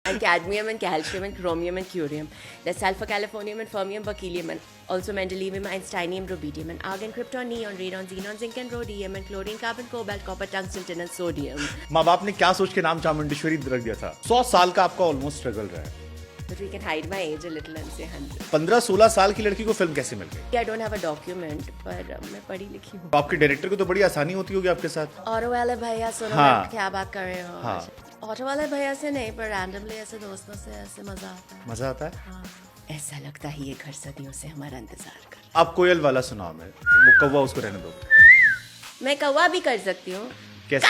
And cadmium and calcium and chromium and curium. There's sulfur, californium and fermium, berkelium and also mendelevium, einsteinium, rubidium and argon, krypton, neon, radon, xenon, zinc and rhodium and chlorine, carbon, cobalt, copper, tungsten, tin and sodium. माँ बाप ने क्या सोच के नाम चामुंडेश्वरी रख दिया था? 100 साल का आपका ऑलमोस्ट स्ट्रगल रहा है। But we can hide my age a little and say 100. 15-16 साल की लड़की को फिल्म कैसे मिल गई? I don't have a document, पर मैं पढ़ी लिखी हूँ. आपके डायरेक्टर को तो बड़ी आसानी होती होगी आपके साथ। ऑटो वाले भैया सुनो, हाँ. मैं क्या बात कर रहे हो? हाँ. ऑटो वाले भैया से नहीं, पर रैंडमली ऐसे दोस्तों से ऐसे मजा आता है. मजा आता है? हाँ. ऐसा लगता है ये घर सदियों से हमारा इंतजार कर. आप कोयल वाला सुनाओ, मैं वो कौवा उसको रहने दो। मैं कौवा भी कर सकती हूँ. कैसे?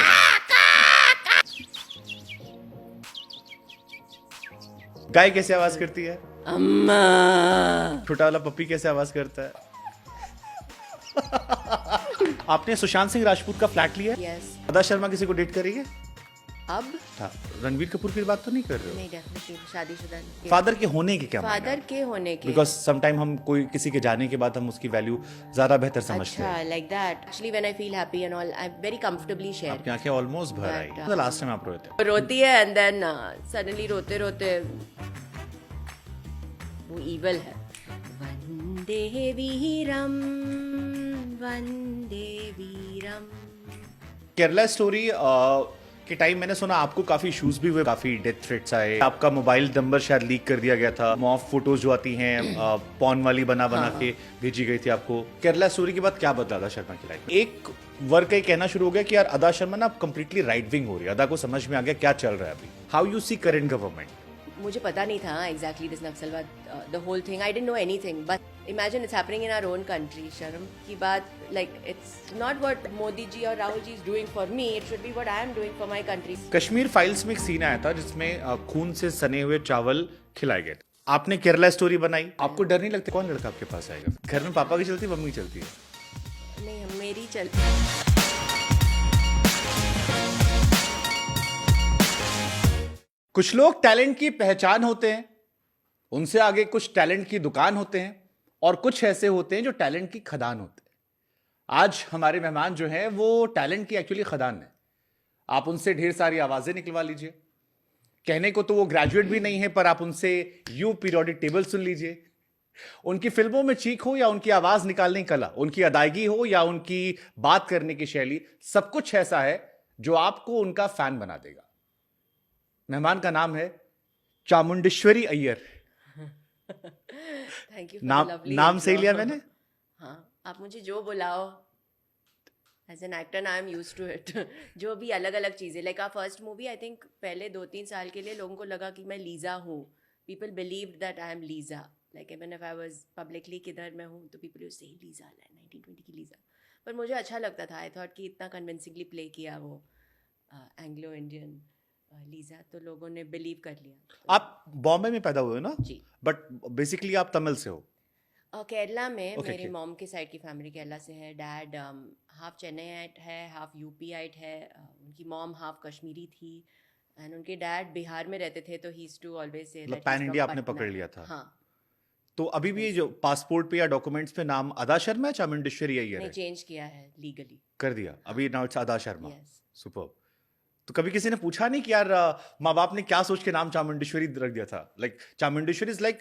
गाय कैसे आवाज करती है? अम्मा. छोटा वाला पप्पी कैसे आवाज करता है? आपने सुशांत सिंह राजपूत का फ्लैट लिया है? Yes. अदा शर्मा किसी को डेट करेगी? अब हाँ, रणवीर कपूर की बात तो नहीं कर रहे हो? नहीं, डेफिनेटली शादीशुदा. फादर के होने के क्या फादर के होने के. बिकॉज समटाइम हम कोई किसी के जाने के बाद हम उसकी वैल्यू ज्यादा बेहतर समझते अच्छा, हैं। like that. Actually, when I feel happy and all, I very comfortably share. आपकी आंखें ऑलमोस्ट भर आई। But, लास्ट टाइम आप रोए थे। रोती है and then suddenly रोते रोते वो evil है. वंदे वीरम, वंदे वीरम. केरला स्टोरी के टाइम मैंने सुना आपको काफी इश्यूज भी हुए, काफी डेथ थ्रेट्स आए, आपका मोबाइल नंबर शायद लीक कर दिया गया था, मॉफ फोटोज जो आती हैं पॉर्न वाली बना के भेजी गई थी आपको। केरला स्टोरी के बाद क्या बदला अदा शर्मा की लाइफ? एक वर्ग का कहना शुरू हो गया कि यार अदा शर्मा ना कंप्लीटली राइट विंग हो रही है, अदा को समझ में आ गया क्या चल रहा है अभी। How you see current government? मुझे पता नहीं था exactly this नक्सलवाद, the whole thing. I didn't know anything. But imagine it's happening in our own country. शर्म की बात, like it's not what Modi ji और Rahul ji is doing for me. It should be what I am doing for my country. Kashmir files में एक scene आया था जिसमें खून से सने हुए चावल खिलाए गए। आपने केरला स्टोरी बनाई, आपको डर नहीं लगता कौन लड़का आपके पास आएगा? घर में पापा की चलती, मम्मी की चलती है? नहीं, हम मेरी चलती. कुछ लोग टैलेंट की पहचान होते हैं, उनसे आगे कुछ टैलेंट की दुकान होते हैं, और कुछ ऐसे होते हैं जो टैलेंट की खदान होते हैं। आज हमारे मेहमान जो हैं वो टैलेंट की एक्चुअली खदान है। आप उनसे ढेर सारी आवाजें निकलवा लीजिए, कहने को तो वो ग्रेजुएट भी नहीं है, पर आप उनसे यू पीरियोडिक टेबल सुन लीजिए। उनकी फिल्मों में चीख हो या उनकी आवाज निकालने की कला, उनकी अदायगी हो या उनकी बात करने की शैली, सब कुछ ऐसा है जो आपको उनका फैन बना देगा। मेहमान का नाम है Chamundeshwari Iyer. Thank you for नाम the lovely नाम सही intro. लिया मैंने? हाँ, आप मुझे जो बुलाओ, as an actor I am use to it. जो भी अलग अलग चीज़ें, like our first movie, I think पहले 2-3 साल के लिए लोगों को लगा कि मैं लीजा हूँ. People believed that I am Lisa, like even if I was publicly किधर मैं हूँ तो people used to say Lisa, 1920 की लीजा. पर मुझे अच्छा लगता था. आई थॉट कि इतना कन्विंसिंगली प्ले किया वो एंग्लो इंडियन लीजा, तो लोगों ने बिलीव कर लिया. आप बॉम्बे में पैदा हुए हो ना? जी. बट बेसिकली आप तमिल से हो? केरला में Okay, मेरी okay. मॉम के साइड की फैमिली केरला से है. डैड हाफ चेन्नईट है, हाफ यूपीआइट है. उनकी मॉम हाफ कश्मीरी थी, एंड उनके डैड बिहार में रहते थे, तो ही यूज्ड टू ऑलवेज से मतलब पैन इंडिया आपने पकड़ लिया था? हाँ. तो अभी भी जो पासपोर्ट पे या डॉक्यूमेंट्स पे नाम अदा शर्मा है, चामुंडेश्वरी अय्यर नहीं, है? चेंज किया है लीगली. कर दिया अभी, नाउ इट्स अदा शर्मा. यस. सुपर्ब. तो कभी किसी ने पूछा नहीं कि यार माँ बाप ने क्या सोच के नाम चामुंडेश्वरी रख दिया था? Like Chamundeshwari is like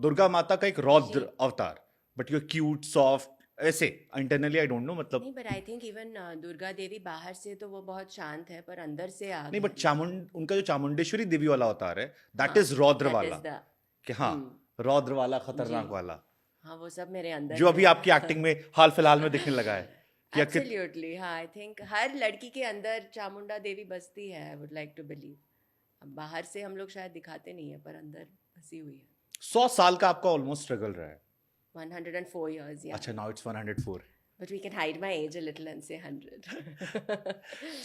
Durga माता का एक रौद्र अवतार, but you are cute, soft, ऐसे इंटरनली आई डोंट नो, मतलब नहीं, but I think even Durga Devi बाहर से तो वो बहुत शांत है, पर अंदर से आग नहीं, है. बट उनका जो चामुंडेश्वरी देवी वाला अवतार है, दैट हाँ, इज रौद्र that वाला. is the- कि हाँ, रौद्र वाला, खतरनाक जी. वाला, हाँ, वो सब मेरे अंदर जो है. अभी आपकी एक्टिंग में हाल फिलहाल में दिखने लगा है. कि अक्सर- एब्सोल्युटली. हाँ, आई थिंक हर लड़की के अंदर चामुंडा देवी बसती है. I would like to believe. अब बाहर से हम लोग शायद दिखाते नहीं है, पर अंदर बसी हुई है. 100 साल का आपका ऑलमोस्ट स्ट्रगल रहा है. 104 years, yeah. अच्छा, now it's 104. But we can hide my age a little and say 100.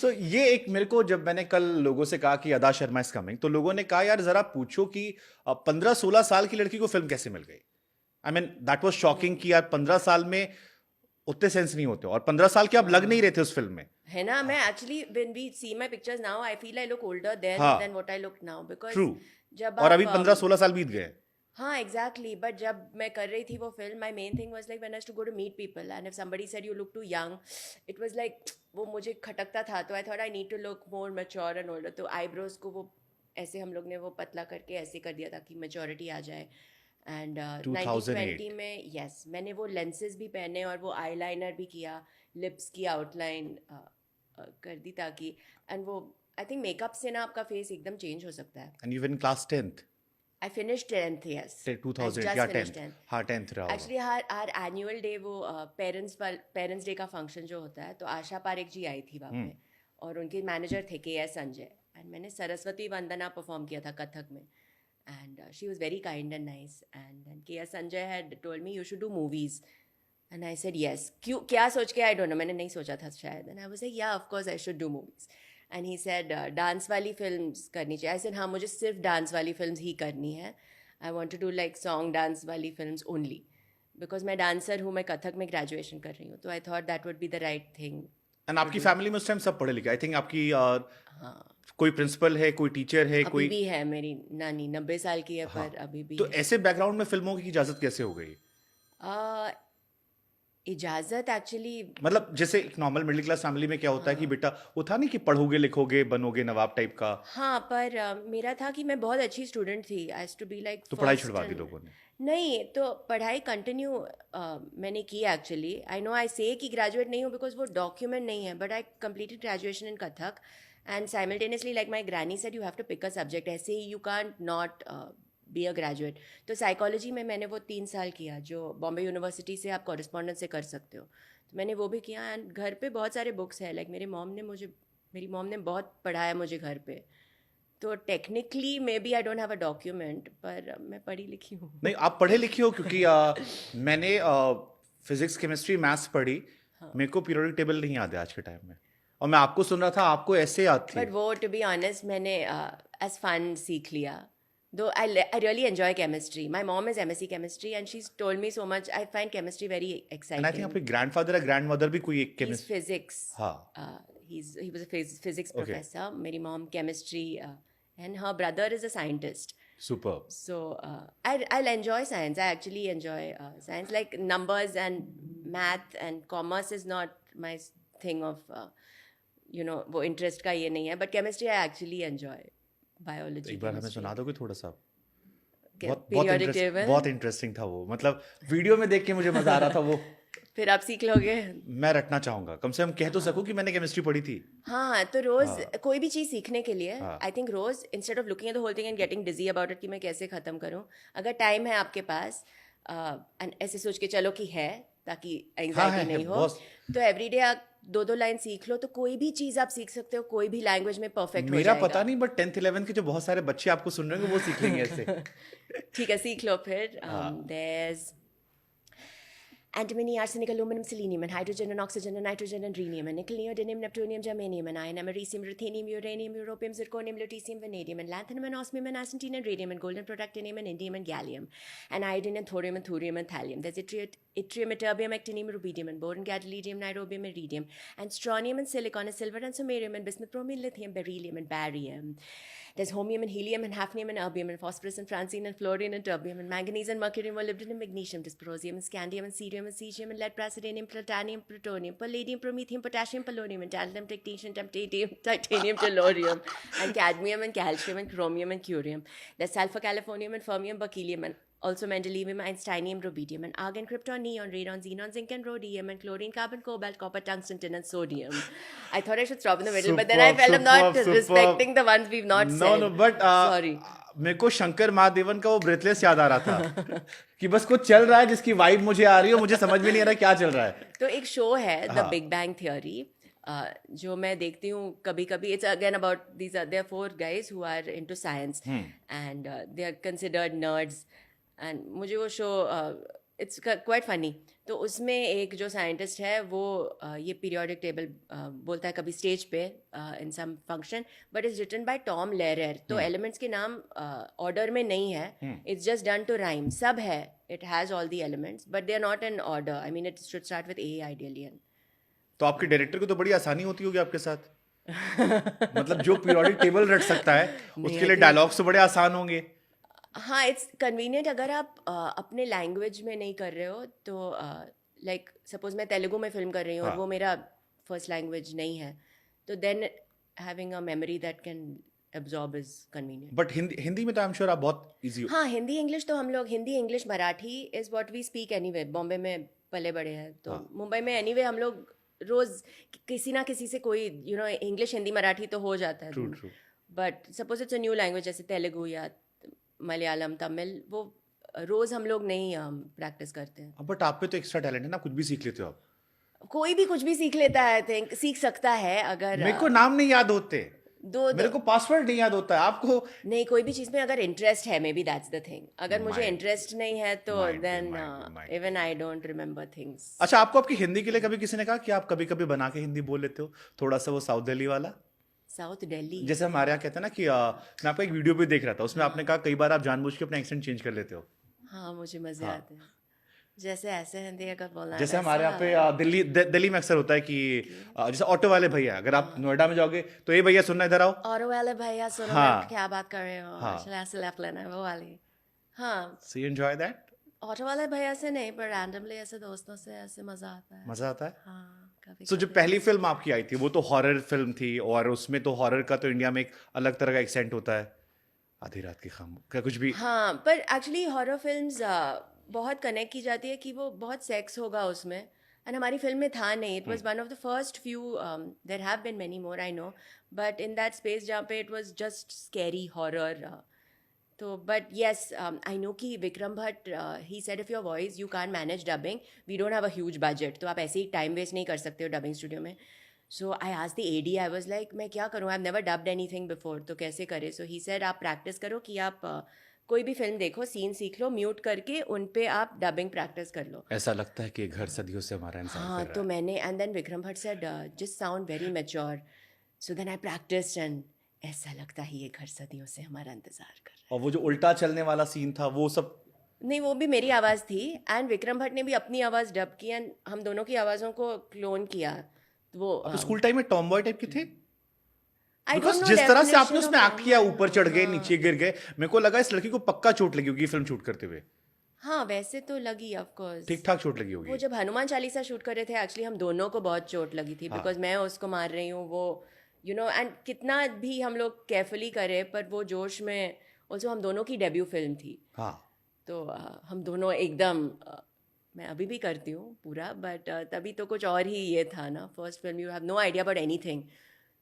सो ये एक मेरे को, जब मैंने कल लोगों से कहा कि अदा शर्मा इज कमिंग, तो लोगों ने कहा यार जरा पूछो कि 15-16 साल की लड़की को फिल्म कैसे मिल गई. I mean that was shocking कि यार 15 साल में उतने सेंस नहीं होते, और 15 साल के आप लग नहीं रहे थे उस फिल्म में. है ना. मैं actually when we see my pictures now, I feel I look older then हाँ. than what I look now, because true. जब और आप अभी 15-16 साल बीत गए. हाँ, एग्जैक्टली. बट जब मैं कर रही थी वो film, my main thing was like when I to go to meet people and if somebody said you look too young, it was like वो मुझे खटकता था. तो I thought I need to look more mature and older. तो eyebrows को वो ऐसे हम लोग ने वो पतला करके ऐसे कर दिया ताकि मेजोरिटी आ जाए. एंड 2008. 1920 में यस मैंने वो लेंसेज भी पहने और वो आईलाइनर भी किया, लिप्स की आउटलाइन कर दी ताकि. एंड वो आई थिंक मेकअप से ना आपका फेस एकदम चेंज हो सकता है. And even class 10th I finish 10th yes. 2000 just या finished 10th. 10th. हाँ 10th रहा होगा. एक्चुअली हर एनुअल डे वो पेरेंट्स डे का फंक्शन जो होता है, तो आशा पारेख जी आई थी वहाँ पे और उनके मैनेजर थे KS संजय. एंड मैंने सरस्वती वंदना परफॉर्म किया था कथक में. And she was very kind and nice. And KS Sanjay had told me you should do movies. And I said yes. क्यों, क्या सोच के, आई डोंट नो, मैंने नहीं सोचा था शायद. एंड आई वाज लाइक या of course I should do movies. And he said dance वाली फिल्म्स करनी चाहिए. आई सेड हाँ, मुझे सिर्फ डांस वाली फिल्म्स ही करनी है. I want to do like song dance वाली फिल्म्स ओनली, बिकॉज मैं डांसर हूँ, मैं कथक में ग्रेजुएशन कर रही हूँ. तो I thought that would be the right thing. And आपकी फैमिली में उस टाइम सब पढ़े लिखे. आई थिंक आपकी हाँ, कोई प्रिंसिपल है, कोई टीचर है, अभी कोई. भी है. मेरी नानी 90 साल की है, पर अभी भी तो है. ऐसे बैकग्राउंड में फिल्मों की इजाजत कैसे हो गई? इजाज़त एक्चुअली मतलब जैसे एक नॉर्मल मिडिल क्लास फैमिली में क्या होता है कि बेटा वो था नहीं कि पढ़ोगे लिखोगे बनोगे नवाब टाइप का. हाँ, पर मेरा था कि मैं बहुत अच्छी स्टूडेंट थी. आई टू बी लाइक तो पढ़ाई छुड़वा दी लोगों ने. नहीं, तो पढ़ाई कंटिन्यू मैंने की एक्चुअली. आई नो आई से कि ग्रेजुएट नहीं हूँ बिकॉज वो डॉक्यूमेंट नहीं है, but I completed graduation in Kathak and simultaneously like my granny said you have to pick a subject. ऐसे ही you can't not be a graduate. तो साइकोलॉजी में मैंने वो 3 साल किया, जो बॉम्बे यूनिवर्सिटी से आप कॉरेस्पॉन्डेंस से कर सकते हो. तो मैंने वो भी किया. एंड घर पे बहुत सारे बुक्स हैं. लाइक मेरी मॉम ने बहुत पढ़ाया मुझे घर पे. तो technically maybe I don't have a document, पर मैं पढ़ी लिखी हूँ. नहीं आप पढ़े लिखे हो क्योंकि मैंने फिजिक्स केमिस्ट्री मैथ्स पढ़ी. मेरे को पीरियोडिक टेबल नहीं याद है आज के टाइम में, और मैं आपको सुन रहा था आपको ऐसे याद थी. बट वो टू बी ऑनेस्ट मैंने एज फन सीख लिया. Though I really enjoy chemistry. My mom is MSc chemistry and she's told me so much. I find chemistry very exciting. And I think आपके ग्रैंडफादर या grandmother भी कोई एक He's chemist. physics. हाँ. He was a physics Okay. professor. मेरी mom chemistry and her brother is a scientist. Super. So I'll enjoy science. I actually enjoy science. Like numbers and math and commerce is not my thing of वो interest का ये नहीं है. But chemistry I actually enjoy. Biology. एक बार हमें सुना दोगे थोड़ा सा? Periodic table. बहुत इंटरेस्टिंग था वो. मतलब वीडियो में देख के मुझे मजा आ रहा था वो. फिर आप सीख लोगे. मैं रटना चाहूंगा, कम से कम कह तो सकूं कि मैंने केमिस्ट्री पढ़ी थी. हाँ, तो रोज कोई भी चीज़ सीखने के लिए हाँ. आई थिंक रोज instead of looking at the whole thing and getting dizzy about it कि मैं कैसे ख़त्म करूँ, अगर टाइम है आपके पास एंड ऐसे सोच के चलो कि है, ताकि एंग्जाइटी नहीं हो, तो एवरीडे आप 2-2 लाइन सीख लो, तो कोई भी चीज़ आप सीख सकते हो, कोई भी लैंग्वेज में परफेक्ट हो मेरा जाएगा. पता नहीं, बट 10th 11th के जो बहुत सारे बच्चे आपको सुन रहे होंगे वो सीख लेंगे ऐसे. ठीक है, सीख लो फिर. There's antimony, arsenic, aluminum, selenium, and hydrogen and oxygen and nitrogen and rhenium, and nickel, neodymium, neptunium, germanium, and iron, americium, ruthenium, uranium, europium, zirconium, lutetium, vanadium, and lanthanum, and osmium, and astatine, and radium, and gold, and protactinium, and indium, and gallium, and iodine, and thorium, and thurium, and thallium. There's yttrium, ytterbium, actinium, rubidium, and boron, gadolinium, niobium, and iridium, and strontium, and silicon, and silver, and samarium, and bismuth, bromine, lithium, beryllium, and barium. There's holmium and helium and hafnium and erbium and phosphorus and francine and fluorine and terbium and manganese and mercury and molybdenum and magnesium, dysprosium and scandium and cerium and cesium and lead, praseodymium, plutonium, plutonium, palladium, promethium, potassium, polonium and tantalum, technetium, titanium, tellurium and cadmium and calcium and chromium and curium. There's sulfur, californium and fermium, berkelium and also mendelevium, einsteinium, rubidium, and argon, krypton, neon, radon, xenon, zinc, and rhodium, and chlorine, carbon, cobalt, copper, tungsten, tin, and sodium. I thought I should stop in the middle, but then I felt I'm not respecting the ones we've not said. No, but sorry. मेरे को शंकर महादेवन का वो breathless याद आ रहा था कि बस कुछ चल रहा है जिसकी वाइब मुझे आ रही है, मुझे समझ में नहीं आ रहा क्या चल रहा है. तो एक शो है द बिग बैंग थियोरी, जो मैं देखती हूँ कभी कभी. It's again about their 4 guys who are into science and they are considered nerds. And मुझे वो शो इट्स क्वाइट फनी. तो उसमें एक जो साइंटिस्ट है वो ये पीरियोडिक टेबल बोलता है कभी स्टेज पे in some function, but it's written by Tom Lehrer. तो एलिमेंट्स के नाम ऑर्डर में नहीं है, it's just done to rhyme. सब है, it has all the elements but they are not in order. I mean it should start with A ideally. तो आपके डायरेक्टर को तो बड़ी आसानी होती होगी आपके साथ. मतलब जो पीरियोडिक टेबल रट सकता है उसके लिए डायलॉग्स तो बड़े आसान होंगे. हाँ, इट्स कन्वीनियंट अगर आप अपने लैंग्वेज में नहीं कर रहे हो तो. लाइक सपोज मैं तेलुगु में फिल्म कर रही हूँ और वो मेरा फर्स्ट लैंग्वेज नहीं है, तो then having a memory that can absorb is convenient. But Hindi में तो आई एम श्योर आप बहुत इजी हो. हाँ, हिंदी इंग्लिश तो हम लोग Hindi English Marathi is what we speak anyway. Bombay में पले बड़े हैं तो हाँ. मुंबई में एनीवे हम लोग रोज़ किसी ना किसी से कोई इंग्लिश हिंदी मराठी तो हो जाता है. True true. But suppose it's a new language जैसे तेलुगु या मलयालम तमिल, वो रोज़ हम लोग नहीं प्रैक्टिस करते हैं. बट आप पे तो एक्स्ट्रा टैलेंट है ना, कुछ भी सीख लेते हो आप. कोई भी कुछ भी सीख लेता है. आई थिंक सीख सकता है अगर मेरे को नाम नहीं याद होते, दो मेरे को पासवर्ड नहीं याद होता है. आपको नहीं, कोई भी चीज़ में अगर इंटरेस्ट है, maybe that's the thing. अगर मुझे Might इंटरेस्ट नहीं है तो might be, then might even I don't remember things. अच्छा, आपको आपकी हिंदी के लिए कभी किसी ने कहा कि आप कभी कभी बना के हिंदी बोल लेते हो, थोड़ा सा वो साउथ दिल्ली वाला? साउथ दिल्ली जैसे हमारे यहाँ कहते हैं ना कि मैं आपका एक वीडियो भी देख रहा था, उसमें आपने कहा कई बार आप जानबूझ के अपना एक्सेंट चेंज कर लेते हो. हाँ, मुझे मजे हाँ. आते हैं. जैसे ऐसे हिंदी अगर बोलना है जैसे हमारे यहाँ पे वैसा. दिल्ली में अक्सर होता है कि जैसे ऑटो वाले भैया, अगर आप नोएडा में जाओगे तो ये भैया सुनना इधर आओ. और वाले भैया सुनो हाँ. मैं क्या बात कर रहे हो, हाँ. चलो ऐसे लेफ्ट लेना है वो वाली. हाँ, so you enjoy that? Auto वाले भैया से नहीं, पर रैंडमली ऐसे दोस्तों से ऐसे मजा आता है. मजा आता है. हाँ, कभी सो जो कभी. पहली फिल्म आपकी आई थी वो तो हॉरर फिल्म थी, और उसमें तो हॉरर का तो इंडिया में एक अलग तरह का एक्सेंट होता है. आधी रात की खाम क्या कुछ भी. हाँ, पर एक्चुअली हॉरर फिल्म्स बहुत कनेक्ट की जाती है कि वो बहुत सेक्स होगा उसमें. एंड हमारी फिल्म में था नहीं. It was one of the first few. There have been many more I know, but in that space जहाँ पे it was just scary horror. तो बट येस, आई नो कि विक्रम भट्ट ही said if your voice you can manage dubbing, we don't have a huge budget, तो आप ऐसे ही time waste नहीं कर सकते हो डबिंग स्टूडियो में. सो आई आज the AD, I was like मैं क्या करूँ, I have never dubbed anything before, तो कैसे करें. सो ही सेड आप प्रैक्टिस करो कि आप कोई भी फिल्म देखो, सीन सीख लो, म्यूट करके उन पे आप डबिंग प्रैक्टिस कर लो. ऐसा लगता है कि ये घर सदियों से हमारा इंसान हाँ, कर तो रहा है. मैंने and then Vikram Bhatt said just sound very mature. So then I practised and ऐसा लगता है ये घर सदियों से हमारा इंतजार कर रहा है. और वो जो उल्टा चलने वाला सीन था वो सब. नहीं, वो भी मेरी आवाज़ थी एंड विक्रम भट्ट ने भी अपनी आवाज़ डब की एंड हम दोनों की आवाज़ों को क्लोन किया. तो वो आप स्कूल टाइम में टॉम बॉय टाइप के थे? आई बिकॉज डोंट नो जिस तरह से आपने definition उसमें of एक्ट किया, tomboy. ऊपर चढ़ गए, हाँ. नीचे गिर गए, मेरे को लगा इस लड़की को पक्का चोट लगी होगी फिल्म शूट करते हुए. हाँ, वैसे तो लगी ऑफ कोर्स. ठीक ठाक चोट लगी वो होगी. जब हनुमान चालीसा शूट कर रहे थे एक्चुअली हम दोनों को बहुत चोट लगी थी, हाँ. बिकॉज मैं उसको मार रही हूँ, वो एंड कितना भी हम लोग केयरफुली करे पर वो जोश में ऑल्सो हम दोनों की डेब्यू फिल्म थी. हाँ. तो हम दोनों एकदम मैं अभी भी करती हूँ पूरा, बट तभी तो कुछ और ही ये था ना. First film, you have no idea about anything.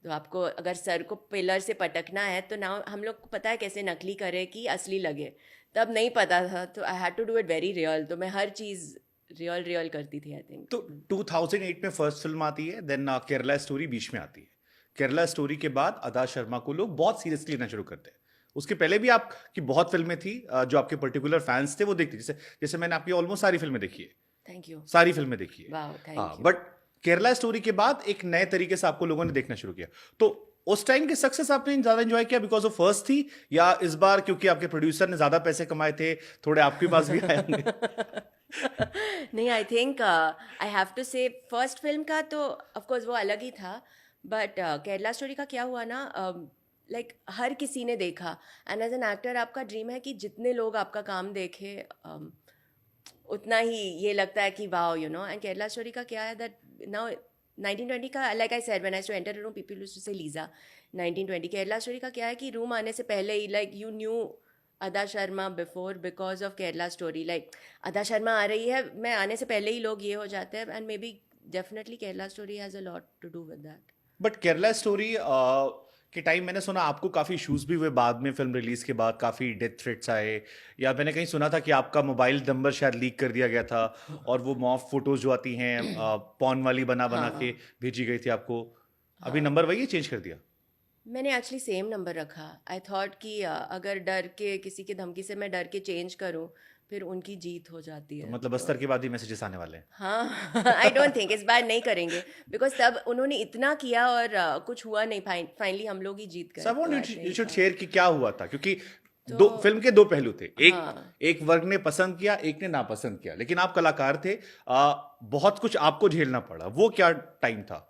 तो आपको अगर सर को पिलर से पटकना है तो ना हम लोग को पता है कैसे नकली करे कि असली लगे, तब नहीं पता था. तो I had to do it very real. तो मैं हर चीज़ रियल करती थी आई थिंक. तो 2008 में फर्स्ट फिल्म आती है, देन केरला स्टोरी बीच में आती है. केरला स्टोरी के बाद अदा शर्मा को लोग बहुत सीरियसली लेना शुरू करते हैं. उसके पहले भी आपकी बहुत फिल्में थी जो आपके पर्टिकुलर फैंस थे वो देखते. जैसे जैसे मैंने आपकी ऑलमोस्ट सारी फिल्में देखी है. Thank you. सारी फिल्में देखी है. वाह, थैंक हाँ, यू. बट केरला स्टोरी के बाद एक नए तरीके से आपको लोगों ने देखना शुरू किया. तो उस टाइम के सक्सेस आपने ज्यादा एंजॉय किया बिकॉज ऑफ फर्स्ट थी, या इस बार क्योंकि आपके प्रोड्यूसर ने ज्यादा पैसे कमाए थे, थोड़े आपके पास भी आए होंगे? नहीं, I think I have to say first film का तो ऑफ कोर्स वो अलग ही था, बट केरला स्टोरी का क्या हुआ ना, लाइक हर किसी ने देखा. एंड एज एन एक्टर आपका ड्रीम है कि जितने लोग आपका काम देखे उतना ही ये लगता है कि वाओ एंड केरला स्टोरी का क्या है दैट नाउ 1920 का, like I said when I to enter room people used to say Lisa 1920. Kerala story का क्या है कि रूम आने से पहले ही लाइक यू न्यू अदा Sharma before because of Kerala story. Like अदा शर्मा आ रही है, मैं आने से पहले ही लोग ये हो जाते हैं. And maybe definitely Kerala story has a lot to do with that. But Kerala story के टाइम मैंने सुना आपको काफी इश्यूज भी हुए बाद में, फिल्म रिलीज के बाद काफी डेथ थ्रेट्स आए, या मैंने कहीं सुना था कि आपका मोबाइल नंबर शायद लीक कर दिया गया था, और वो मॉफ फोटोज जो आती हैं पॉर्न वाली बना हाँ. के भेजी गई थी आपको. अभी नंबर वही चेंज कर दिया? मैंने एक्चुअली सेम नंबर रखा. आई थॉट कि अगर डर के किसी की धमकी से मैं डर के चेंज करूं फिर उनकी जीत हो जाती है. तो मतलब बस्तर के बाद ही मैसेजेस आने वाले हैं? हाँ, आई डोंट थिंक इस बार नहीं करेंगे बिकॉज तब उन्होंने इतना किया और कुछ हुआ नहीं. फाइनली हम लोग ही जीत गए. सब यू शुड शेयर कि क्या हुआ था, क्योंकि तो फिल्म के दो पहलू थे. हाँ. एक वर्ग ने पसंद किया, एक ने नापसंद किया, लेकिन आप कलाकार थे, बहुत कुछ आपको झेलना पड़ा. वो क्या टाइम था?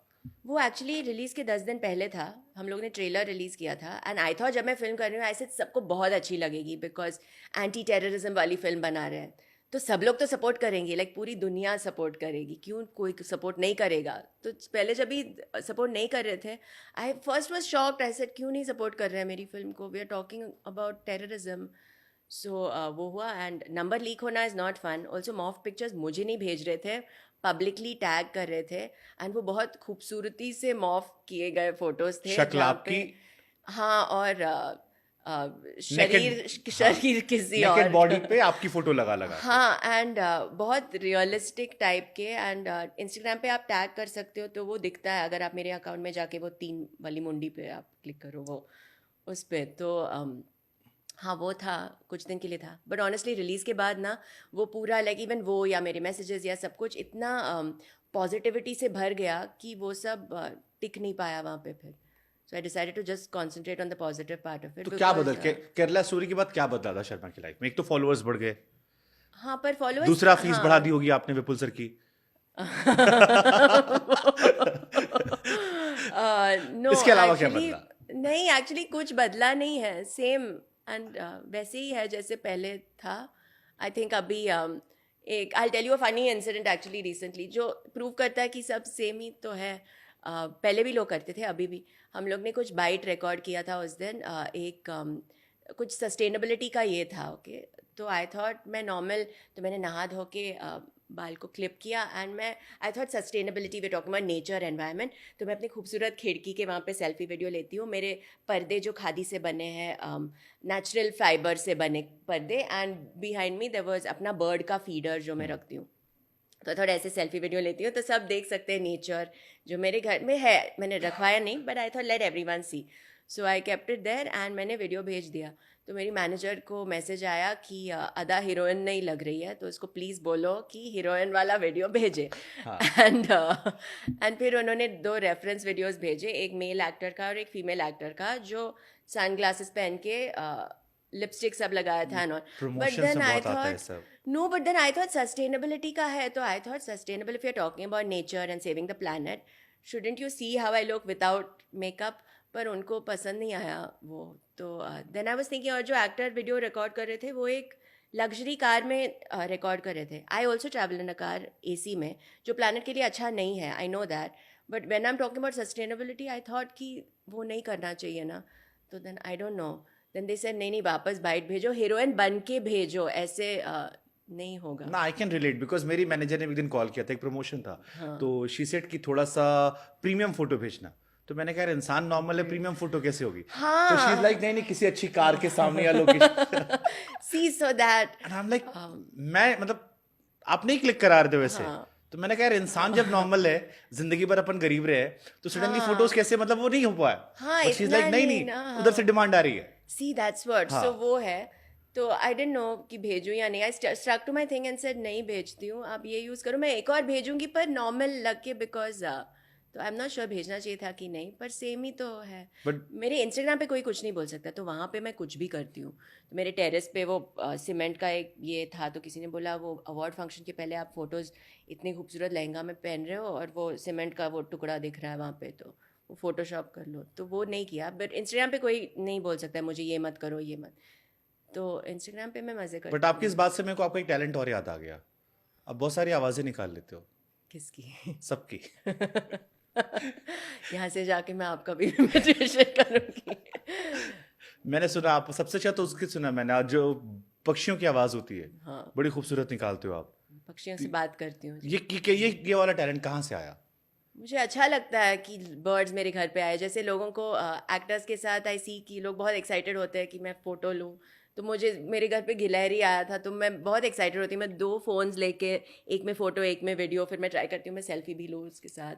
वो एक्चुअली रिलीज के 10 दिन पहले था. हम लोग ने ट्रेलर रिलीज किया था एंड आई थॉट जब मैं फिल्म कर रही हूँ ऐसे सबको बहुत अच्छी लगेगी बिकॉज एंटी टेररिज्म वाली फिल्म बना रहे हैं. तो सब लोग तो सपोर्ट करेंगे, लाइक पूरी दुनिया सपोर्ट करेगी, क्यों कोई सपोर्ट नहीं करेगा? तो पहले जब भी सपोर्ट नहीं कर रहे थे, I first was shocked, I said क्यों नहीं सपोर्ट कर रहे हैं मेरी फिल्म को, we are talking about terrorism. So वो हुआ, एंड नंबर लीक होना is not fun. Also morph pictures मुझे नहीं भेज रहे थे, पब्लिकली टैग कर रहे थे, एंड वो बहुत खूबसूरती से मॉफ किए गए फोटोज़ थे शक्ल जहाँ आपकी, पे हाँ, और शरीर किसी नेकेड और बॉडी पे आपकी फोटो लगा लगा के। हाँ, एंड बहुत रियलिस्टिक टाइप के, एंड इंस्टाग्राम पे आप टैग कर सकते हो तो वो दिखता है, अगर आप मेरे अकाउंट में जाके वो 3 वाली मुंडी पे आप क्लिक करो वो उस पे तो हाँ वो था, कुछ दिन के लिए था, बट ऑनेस्टली रिलीज़ के बाद ना वो पूरा लाइक इवन वो या मेरे मैसेजेस या सब कुछ इतना पॉजिटिविटी से भर गया कि वो सब टिक नहीं पाया वहाँ पे फिर। So I decided to just concentrate on the positive part of it. तो क्या बदल के केरला स्टोरी के बाद क्या बदला था शर्मा की लाइफ में? एक तो फॉलोअर्स बढ़ गए, हाँ पर फॉलोअर्स, दूसरा फीस बढ़ा दी होगी आपने विपुल सर की। नो इसके अलावा क्या एक्चुअली बदला? नहीं, एक्चुअली कुछ बदला नहीं है, सेम एंड वैसे ही है जैसे पहले था। आई थिंक अभी एक I tell you a funny incident actually recently जो प्रूव करता है कि सब सेम ही तो है। पहले भी लोग करते थे, अभी भी हम लोग ने कुछ बाइट रिकॉर्ड किया था उस दिन, एक कुछ सस्टेनेबिलिटी का ये था, ओके। तो आई थॉट मैं नॉर्मल, तो मैंने नहा धो के बाल को क्लिप किया, एंड मैं आई thought sustainability way talking about nature environment, तो मैं अपनी खूबसूरत खिड़की के वहाँ पे सेल्फी वीडियो लेती हूँ। मेरे पर्दे जो खादी से बने हैं, नेचुरल फाइबर से बने पर्दे, and behind me there was अपना बर्ड का फीडर जो मैं रखती हूँ। तो थोड़ा ऐसे सेल्फी वीडियो लेती हूँ तो सब देख सकते हैं नेचर जो मेरे घर में है। मैंने रखवाया नहीं, but I thought let everyone see, so I kept it there, and मैंने वीडियो भेज दिया। तो मेरी मैनेजर को मैसेज आया कि अदा हीरोइन नहीं लग रही है, तो उसको प्लीज़ बोलो कि हीरोइन वाला वीडियो भेजे। एंड फिर उन्होंने 2 रेफरेंस वीडियोस भेजे, एक मेल एक्टर का और एक फीमेल एक्टर का, जो सन ग्लासेस पहन के लिपस्टिक सब लगाया था and all. But then I thought no, but then I thought sustainability का है, तो I thought sustainable if you are talking about nature and saving the planet, shouldn't you see how I look without makeup? पर उनको पसंद नहीं आया वो। तो देन आई वाज थिंकिंग, और जो एक्टर वीडियो रिकॉर्ड कर रहे थे वो एक लग्जरी कार में रिकॉर्ड कर रहे थे। I also travel in a car AC में, जो प्लानट के लिए अच्छा नहीं है, I know that, but when I am talking about sustainability I thought कि वो नहीं करना चाहिए ना। तो then I don't know, then they said नहीं वापस बाइट भेजो, हीरोइन बन के भेजो, ऐसे नहीं होगा ना। आई कैन रिलेट बिकॉज मेरी मैनेजर ने एक दिन कॉल किया था, एक प्रमोशन था, तो शी सेड कि थोड़ा सा प्रीमियम फोटो भेजना। तो मैंने कहा इंसान नॉर्मल है, प्रीमियम फोटो कैसे होगी? तो शी इज लाइक नहीं नहीं, किसी अच्छी कार के सामने या location see so that, and I am like मैं मतलब आप नहीं क्लिक करा रहे थे वैसे। तो मैंने कहा इंसान जब नॉर्मल है, जिंदगी भर अपन गरीब रहे, तो सडनली फोटोज कैसे, मतलब वो नहीं हो पाया। शी इज लाइक नहीं नहीं, उधर से डिमांड आ रही है। सी दैट्स व्हाट, सो वो है। तो आई डिडंट नो कि भेजूं या नहीं, I stuck to my thing and said नहीं भेजती हूँ, आप ये यूज़ करो। मैं एक और भेजूंगी पर नॉर्मल लग के, बिकॉज तो आई एम नॉट श्योर भेजना चाहिए था कि नहीं, पर सेम ही तो है। But- मेरे इंस्टाग्राम पे कोई कुछ नहीं बोल सकता, तो वहाँ पे मैं कुछ भी करती हूँ। तो मेरे टेरेस पे वो सीमेंट का एक ये था, तो किसी ने बोला वो अवार्ड फंक्शन के पहले आप फोटोज़ इतनी खूबसूरत लहंगा में पहन रहे हो और वो सीमेंट का वो टुकड़ा दिख रहा है वहाँ पे, तो वो फोटोशॉप कर लो। तो वो नहीं किया, बट इंस्टाग्राम पे कोई नहीं बोल सकता है मुझे ये मत करो ये मत, तो इंस्टाग्राम पे मैं मज़े करती बट आपकी इस बात से मेरे को आपका एक टैलेंट और याद आ गया, आप बहुत सारी आवाजें निकाल लेते हो। किसकी? सबकी। यहाँ से जाके मैं आपका भी इमिटेशन करूँगी। मैंने सुना आप सबसे अच्छा तो उसकी सुना मैंने, आज जो पक्षियों की आवाज होती है, हाँ, बड़ी खूबसूरत निकालते हो आप। पक्षियों से बात करती हूँ। ये वाला टैलेंट कहाँ से आया? मुझे अच्छा लगता है कि बर्ड्स मेरे घर पे आए। जैसे लोगों को एक्टर्स के साथ आई सी कि लोग बहुत एक्साइटेड होते हैं कि मैं फ़ोटो लूँ, तो मुझे मेरे घर पे गिलहरी आया था तो मैं बहुत एक्साइटेड होती हूँ। मैं 2 फ़ोन्स लेके, एक में फ़ोटो एक में वीडियो, फिर मैं ट्राई करती हूँ मैं सेल्फी भी लूँ उसके साथ।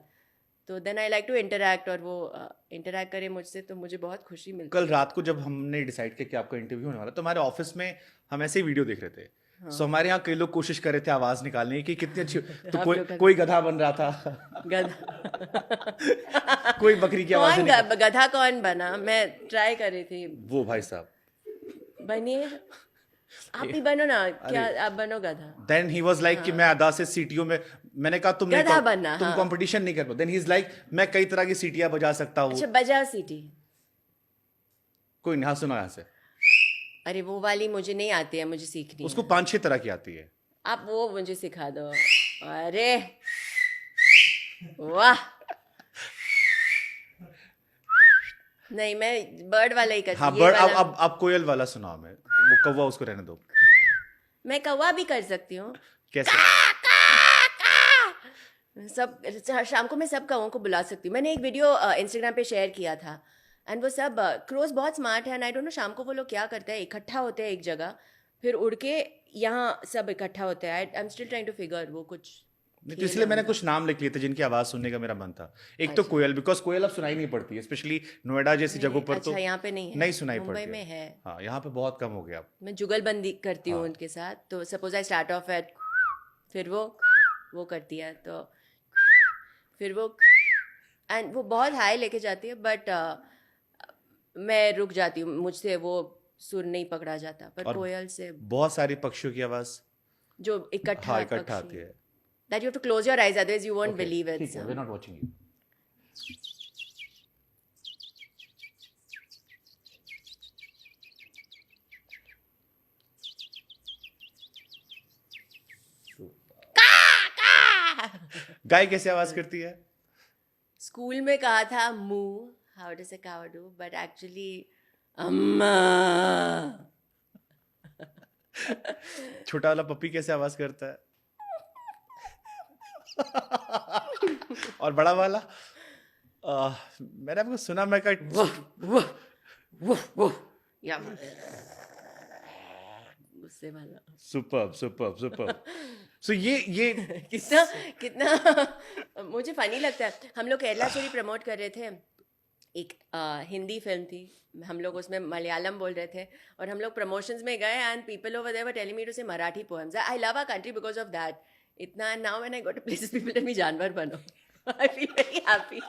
तो then I like to interact, और वो इंटरैक्ट करे मुझसे तो मुझे बहुत खुशी मिलती कल रात को जब हमने डिसाइड किया कि आपका इंटरव्यू होने वाला, तो हमारे ऑफिस में हम ऐसे ही वीडियो देख रहे थे। सो हमारे यहाँ कई लोग कोशिश कर रहे थे आवाज निकालने की, कितनी अच्छी। तो कोई गधा बन रहा था, गधा कोई बकरी की आवाज गधा कौन बना? मैं ट्राई कर रही थी। वो भाई साहब बनिए, आप भी बनो ना, क्या आप बनो गधा? देन ही वाज लाइक कि मैं अदा से सीटियों में, मैंने कहा तुम गधा बनना, तुम कंपटीशन नहीं कर पाओ। देन ही इज लाइक मैं कई तरह की सीटियां बजा सकता हूँ। अच्छा बजाओ सीटी। कोई नहीं, हाँ सुना यहाँ से। अरे वो वाली मुझे नहीं आती है, मुझे सीखनी उसको है। 5-6 तरह की आती है। आप वो मुझे सिखा दो। अरे वाह, नहीं मैं बर्ड वाला ही हाँ करती, ये बर्ड, वाला अब कोयल वाला सुनाओ। मैं वो कौवा उसको रहने दो। मैं कौवा भी कर सकती हूँ। कैसे? सब शाम को मैं सब कौवों को बुला सकती हूँ। मैंने एक वीडियो इंस्टाग्राम पे शेयर किया था एंड वो सब क्रोज बहुत स्मार्ट है एंड आई डोंट नो शाम को वो लोग क्या करते हैं, इकट्ठा होते हैं एक जगह, फिर उड़ के यहाँ सब इकट्ठा होते हैं। I am still trying to figure, वो कुछ नहीं तो खेल इसलिए है मैंने उनका। कुछ नाम लिख लिए थे जिनकी आवाज सुनने का मेरा मन था। एक तो अच्छा, कोयल, बिकॉज कोयल अब सुनाई नहीं पड़ती है, स्पेशली नोएडा जैसी जगहों नहीं पर तो अच्छा यहाँ पे नहीं है, नहीं सुनाई मुंबई पड़ती में है। है। हाँ यहाँ पे बहुत कम हो गया अब। मैं जुगलबंदी करती हूँ हाँ उनके साथ, तो suppose I start off at, फिर वो करती है, तो फिर वो एंड वो बहुत हाई लेके जाती है, बट मैं रुक जाती हूँ, मुझसे वो सुर नहीं पकड़ा जाता, पर और कोयल से बहुत सारी पक्षियों की आवाज जो इकट्ठा हाँ इकट्ठा पक्षी, आती है। That you have to close your eyes otherwise you won't okay believe it. ठीक है, वी नॉट वाचिंग यू। गाय कैसे आवाज करती है? स्कूल में कहा था moo, how does a cow do, but actually अम्मा। छोटा वाला पपी कैसे आवाज करता है? और बड़ा वाला मैंने आपको सुना, मैं का वुफ वुफ वुफ, या गुस्से वाला। Super super super. सो ये कितना कितना मुझे फनी लगता है। हम लोग केरला स्टोरी प्रमोट कर रहे थे, एक हिंदी फिल्म थी, हम लोग उसमें मलयालम बोल रहे थे और हम लोग प्रमोशंस में गए and people over there were telling me to say Marathi poems. I love our country because of that. इतना now when I go to places people tell me जानवर बनो, I feel very happy.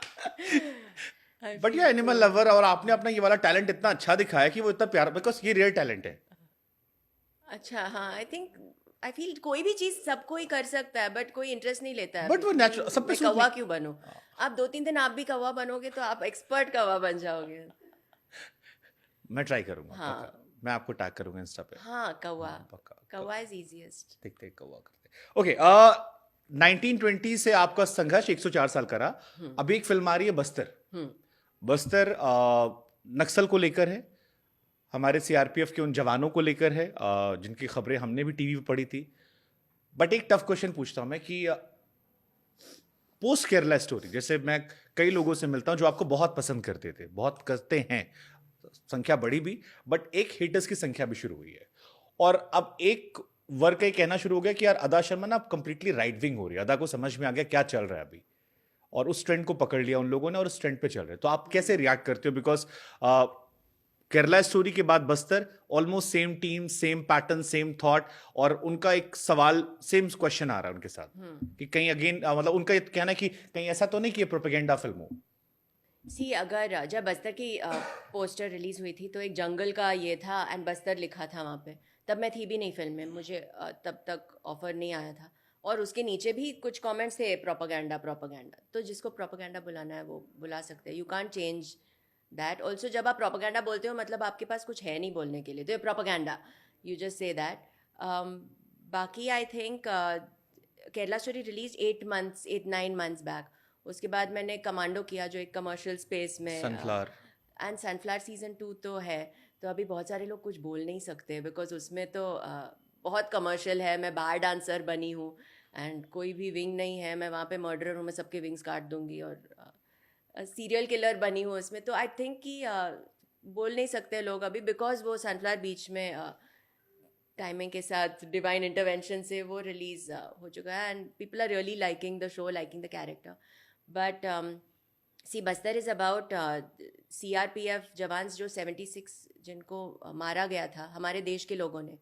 But ये animal lover, और आपने अपना ये वाला talent इतना अच्छा दिखाया कि वो इतना प्यारा, बिकॉज ये रियल टैलेंट है। अच्छा हाँ, आई फील कोई भी चीज सबको ही कर सकता है, बट कोई इंटरेस्ट नहीं लेता है। बट वो नेचुरल सब पे मैं सूट कौवा नहीं। क्यों बनूं? आप 2-3 दिन आप भी कौवा बनोगे तो आप एक्सपर्ट कौवा बन जाओगे। मैं ट्राई करूंगा हाँ पक्का। मैं आपको टैग करूंगा इंस्टा पे। हाँ, कौवा, हाँ, पक्का कौवा इज इजीएस्ट। देखते हैं कौवा करते। ओके 1920 से आपका संघर्ष 104 साल का रहा। अभी एक फिल्म आ रही है बस्तर। बस्तर नक्सल को लेकर है, हमारे सीआरपीएफ के उन जवानों को लेकर है जिनकी खबरें हमने भी टीवी पे पढ़ी थी। बट एक टफ क्वेश्चन पूछता हूं मैं कि पोस्ट केरला स्टोरी, जैसे मैं कई लोगों से मिलता हूं जो आपको बहुत पसंद करते थे, बहुत करते हैं, संख्या बढ़ी भी, बट एक हेटर्स की संख्या भी शुरू हुई है। और अब एक वर्ग का ये कहना शुरू हो गया कि यार अदा शर्मा ना अब कंप्लीटली राइट विंग हो रही है, अदा को समझ में आ गया क्या चल रहा है अभी, और उस ट्रेंड को पकड़ लिया उन लोगों ने और उस ट्रेंड पे चल रहे हैं। तो आप कैसे रिएक्ट करते हो? बिकॉज केरला स्टोरी के बाद Bastar, almost same team, same pattern, same thought, और उनका एक सवाल, सेम क्वेश्चन आ रहा है उनके साथ कि कहीं अगेन मतलब उनका ये कहना है कि कहीं ऐसा तो नहीं कि ये प्रोपेगेंडा फिल्म हो। सी अगर जब बस्तर की पोस्टर रिलीज हुई थी तो एक जंगल का ये था एंड बस्तर लिखा था वहाँ पे, तब मैं थी भी नहीं फिल्म में, मुझे तब तक ऑफर नहीं आया था, और उसके नीचे भी कुछ कमेंट्स थे प्रोपेगेंडा प्रोपेगेंडा। तो जिसको प्रोपेगेंडा बुलाना है वो बुला सकते हैं, you can't change that. Also जब आप प्रोपेगेंडा बोलते हो मतलब आपके पास कुछ है नहीं बोलने के लिए, तो ये propaganda, you just say that. बाकी I think Kerala story release 8-9 months back. उसके बाद मैंने कमांडो किया जो एक कमर्शियल स्पेस में, सनफ्लावर एंड सनफ्लावर सीजन 2 तो है, तो अभी बहुत सारे लोग कुछ बोल नहीं सकते बिकॉज उसमें तो बहुत कमर्शियल है। मैं बार डांसर बनी हूँ एंड कोई भी विंग नहीं है, मैं वहाँ पे मर्डरर हूँ, मैं सबके विंग्स काट दूंगी, और सीरियल किलर बनी हूँ उसमें। तो आई थिंक कि बोल नहीं सकते लोग अभी बिकॉज वो सनफ्लावर बीच में टाइमिंग के साथ डिवाइन इंटरवेंशन से वो रिलीज हो चुका है and people are really liking the show, liking the character. But see Bastar is about CRPF jawans जो 76 जिनको मारा गया था हमारे देश के लोगों ने,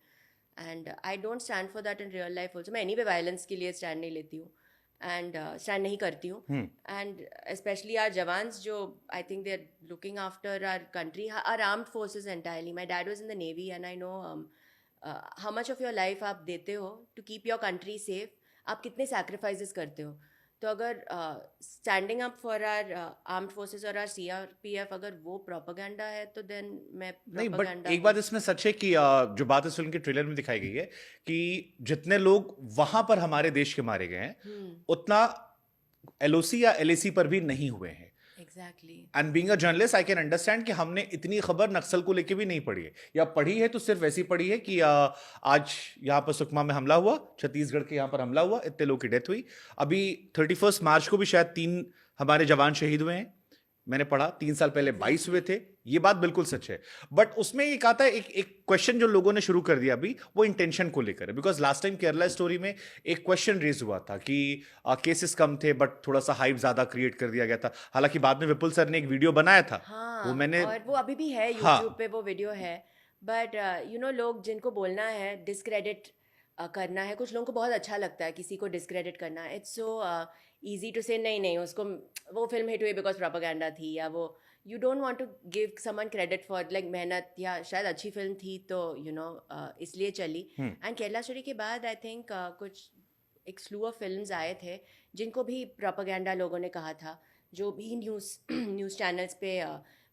and I don't stand for that in real life also. मैं एनी वे वायलेंस के लिए स्टैंड नहीं लेती हूँ एंड स्टैंड नहीं करती हूँ, एंड स्पेशली आर जवान्स जो I think they are looking after our country, our armed forces entirely. My dad was in the navy and I know how much of your life आप देते हो to keep your country safe, आप कितने sacrifices करते हो। तो अगर standing up for our armed forces और आर सीआरपीएफ अगर वो प्रोपेगेंडा है तो देन मैं नहीं, बट प्रोपेगेंडा एक हूँ. बात इसमें सच है कि जो बात इस फिल्म के ट्रेलर में दिखाई गई है कि जितने लोग वहां पर हमारे देश के मारे गए हैं उतना एलओसी या एलएसी पर भी नहीं हुए हैं. Exactly. And being a journalist I can understand कि हमने इतनी खबर नक्सल को लेके भी नहीं पढ़ी है, या पढ़ी है तो सिर्फ ऐसी पढ़ी है कि आज यहाँ पर सुकमा में हमला हुआ, छत्तीसगढ़ के यहाँ पर हमला हुआ, इतने लोगों की डेथ हुई. अभी 31 मार्च को भी शायद 3 हमारे जवान शहीद हुए हैं. मैंने पढ़ा 3 साल पहले 22 हुए थे. ये बात बिल्कुल सच है. बट उसमें एक आता है, एक क्वेश्चन जो लोगों ने शुरू कर दिया अभी, वो इंटेंशन को लेकर है. Because last time Kerala story में एक क्वेश्चन रेज हुआ था कि केसेस कम थे बट थोड़ा सा हाइप ज्यादा क्रिएट कर दिया गया था. हालांकि बाद में विपुल सर ने एक वीडियो बनाया था. हाँ, वो मैंने, और वो अभी भी है हाँ, यूट्यूब पे वो वीडियो है. बट यू नो लोग जिनको बोलना है डिस्क्रेडिट करना है, कुछ लोगों को बहुत अच्छा लगता है किसी को डिस्क्रेडिट करना. इट्स सो इजी टू से नहीं नहीं उसको वो फिल्म हिट हुई बिकॉज प्रोपेगेंडा थी, या वो you don't want to give someone credit for like मेहनत, या शायद अच्छी फिल्म थी तो यू नो इसलिए चली. एंड केरला स्टोरी के बाद आई थिंक कुछ एक स्लू ऑफ फिल्म्स आए थे जिनको भी प्रोपेगेंडा लोगों ने कहा था, जो भी न्यूज़ चैनल्स पे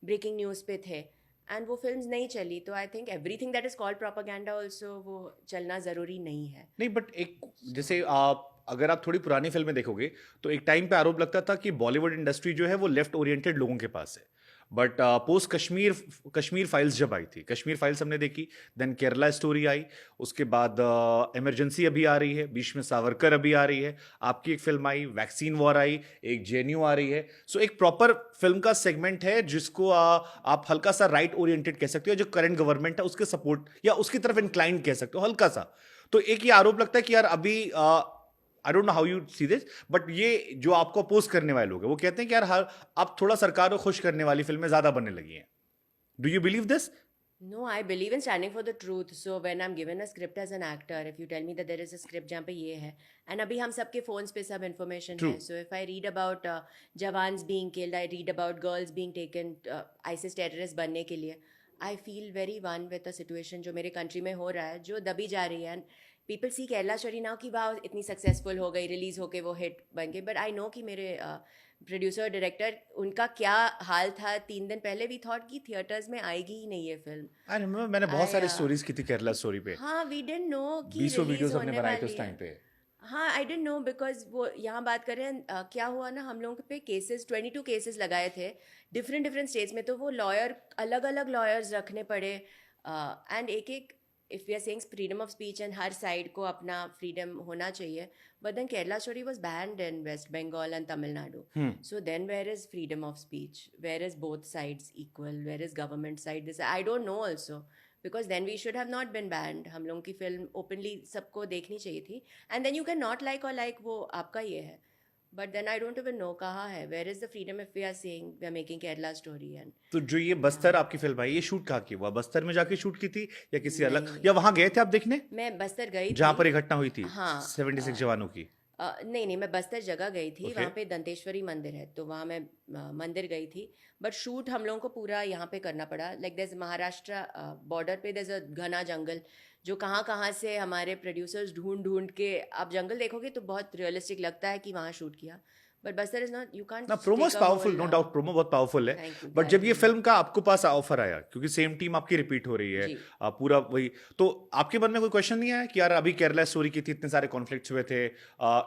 ब्रेकिंग न्यूज़ पे थे, एंड वो फिल्म्स नहीं चली. तो I think everything that is called propaganda also वो चलना ज़रूरी नहीं है. नहीं, बट एक जैसे आप अगर आप थोड़ी पुरानी फिल्में देखोगे तो एक टाइम पे आरोप लगता था कि बॉलीवुड इंडस्ट्री जो है वो लेफ्ट ओरिएंटेड लोगों के पास है. बट पोस्ट कश्मीर फाइल्स जब आई थी, कश्मीर फाइल्स हमने देखी, देन केरला स्टोरी आई, उसके बाद इमरजेंसी अभी आ रही है, बीच में सावरकर अभी आ रही है, आपकी एक फिल्म आई, वैक्सीन वॉर आई, एक जेएनयू आ रही है. सो एक प्रॉपर फिल्म का सेगमेंट है जिसको आप हल्का सा राइट ओरिएंटेड कह सकते हो, जो करंट गवर्नमेंट है उसके सपोर्ट या उसकी तरफ इंक्लाइंड कह सकते हो हल्का सा. तो एक ये आरोप लगता है कि यार अभी आई don't know how you see this, but ये जो आपको अपोज करने वाले लोग हैं वो कहते हैं कि यार हर अब थोड़ा सरकार को खुश करने वाली फिल्में ज्यादा बनने लगी हैं. Do you believe this? No, I believe in standing for the truth. So when I'm given a script as an actor, if you tell me that there is a script जहाँ पे ये है, and अभी हम सबके phones पे सब information True. है. So if I read about jawans being killed, I read about girls being taken ISIS terrorists बनने के लिए, I feel very one with the situation जो मेरे country में हो रहा है, जो दबी जा रही है. And people see Kerala story now कि वाह इतनी सक्सेसफुल हो गई, रिलीज होके वो हिट बन गई. बट आई नो कि मेरे प्रोड्यूसर डायरेक्टर उनका क्या हाल था 3 दिन पहले. वी थॉट कि थिएटर्स में आएगी ही नहीं ये फिल्म. आई रिमेंबर मैंने बहुत सारी I, स्टोरीज की थी केरला स्टोरी पे. हाँ, वी डिडंट नो कि 20 रिलीज वीडियोस हमने होने बनाए थे वाली उस टाइम है. पे. हाँ, आई डिडंट नो बिकॉज वो यहाँ बात कर रहे हैं क्या हुआ ना, हम लोगों पे केसेस 22 केसेस लगाए थे डिफरेंट स्टेट्स में. तो वो लॉयर अलग अलग लॉयर्स रखने पड़े. एंड एक if we are saying freedom of speech and हर साइड को अपना फ्रीडम होना चाहिए, but then Kerala story was banned in West Bengal and Tamil Nadu. So then where is freedom of speech? Where is both sides equal? Where is government side? This I don't know also. Because then we should have not been banned. हम लोगों की film openly सबको देखनी चाहिए थी. And then you can not like or like, वो आपका ये है. But then I don't even know कहाँ है. Where is the freedom if we are saying we are making Kerala story? And तो जो ये बस्तर आपकी फिल्म आई, ये शूट कहाँ की हुआ? बस्तर में जाके शूट की थी या किसी अलग, नहीं. या वहां गए थे आप देखने मैं बस्तर गई जहां थी. पर ये घटना हुई थी? हाँ, 76 जवानों की. नहीं मैं बस्तर जगह गई थी. Okay. वहाँ पे दंतेश्वरी मंदिर है तो वहाँ मैं मंदिर गई थी. बट शूट हम लोगों को पूरा यहाँ पे करना पड़ा. लाइक देयर महाराष्ट्र बॉर्डर पे देयर अ घना जंगल जो कहाँ से हमारे प्रोड्यूसर्स ढूंढ के, आप जंगल देखोगे तो बहुत रियलिस्टिक लगता है कि वहाँ शूट किया. But Bastar is not, you can't. ना, promo powerful, no doubt promo बहुत पावरफुल है. Thank you, बट जब ये thank you. फिल्म का आपको पास ऑफर आया, क्योंकि सेम टीम आपकी रिपीट हो रही है, जी. पूरा वही, तो आपके मन में कोई क्वेश्चन नहीं आया कि यार अभी केरला स्टोरी की थी, इतने सारे कॉन्फ्लिक्ट्स हुए थे,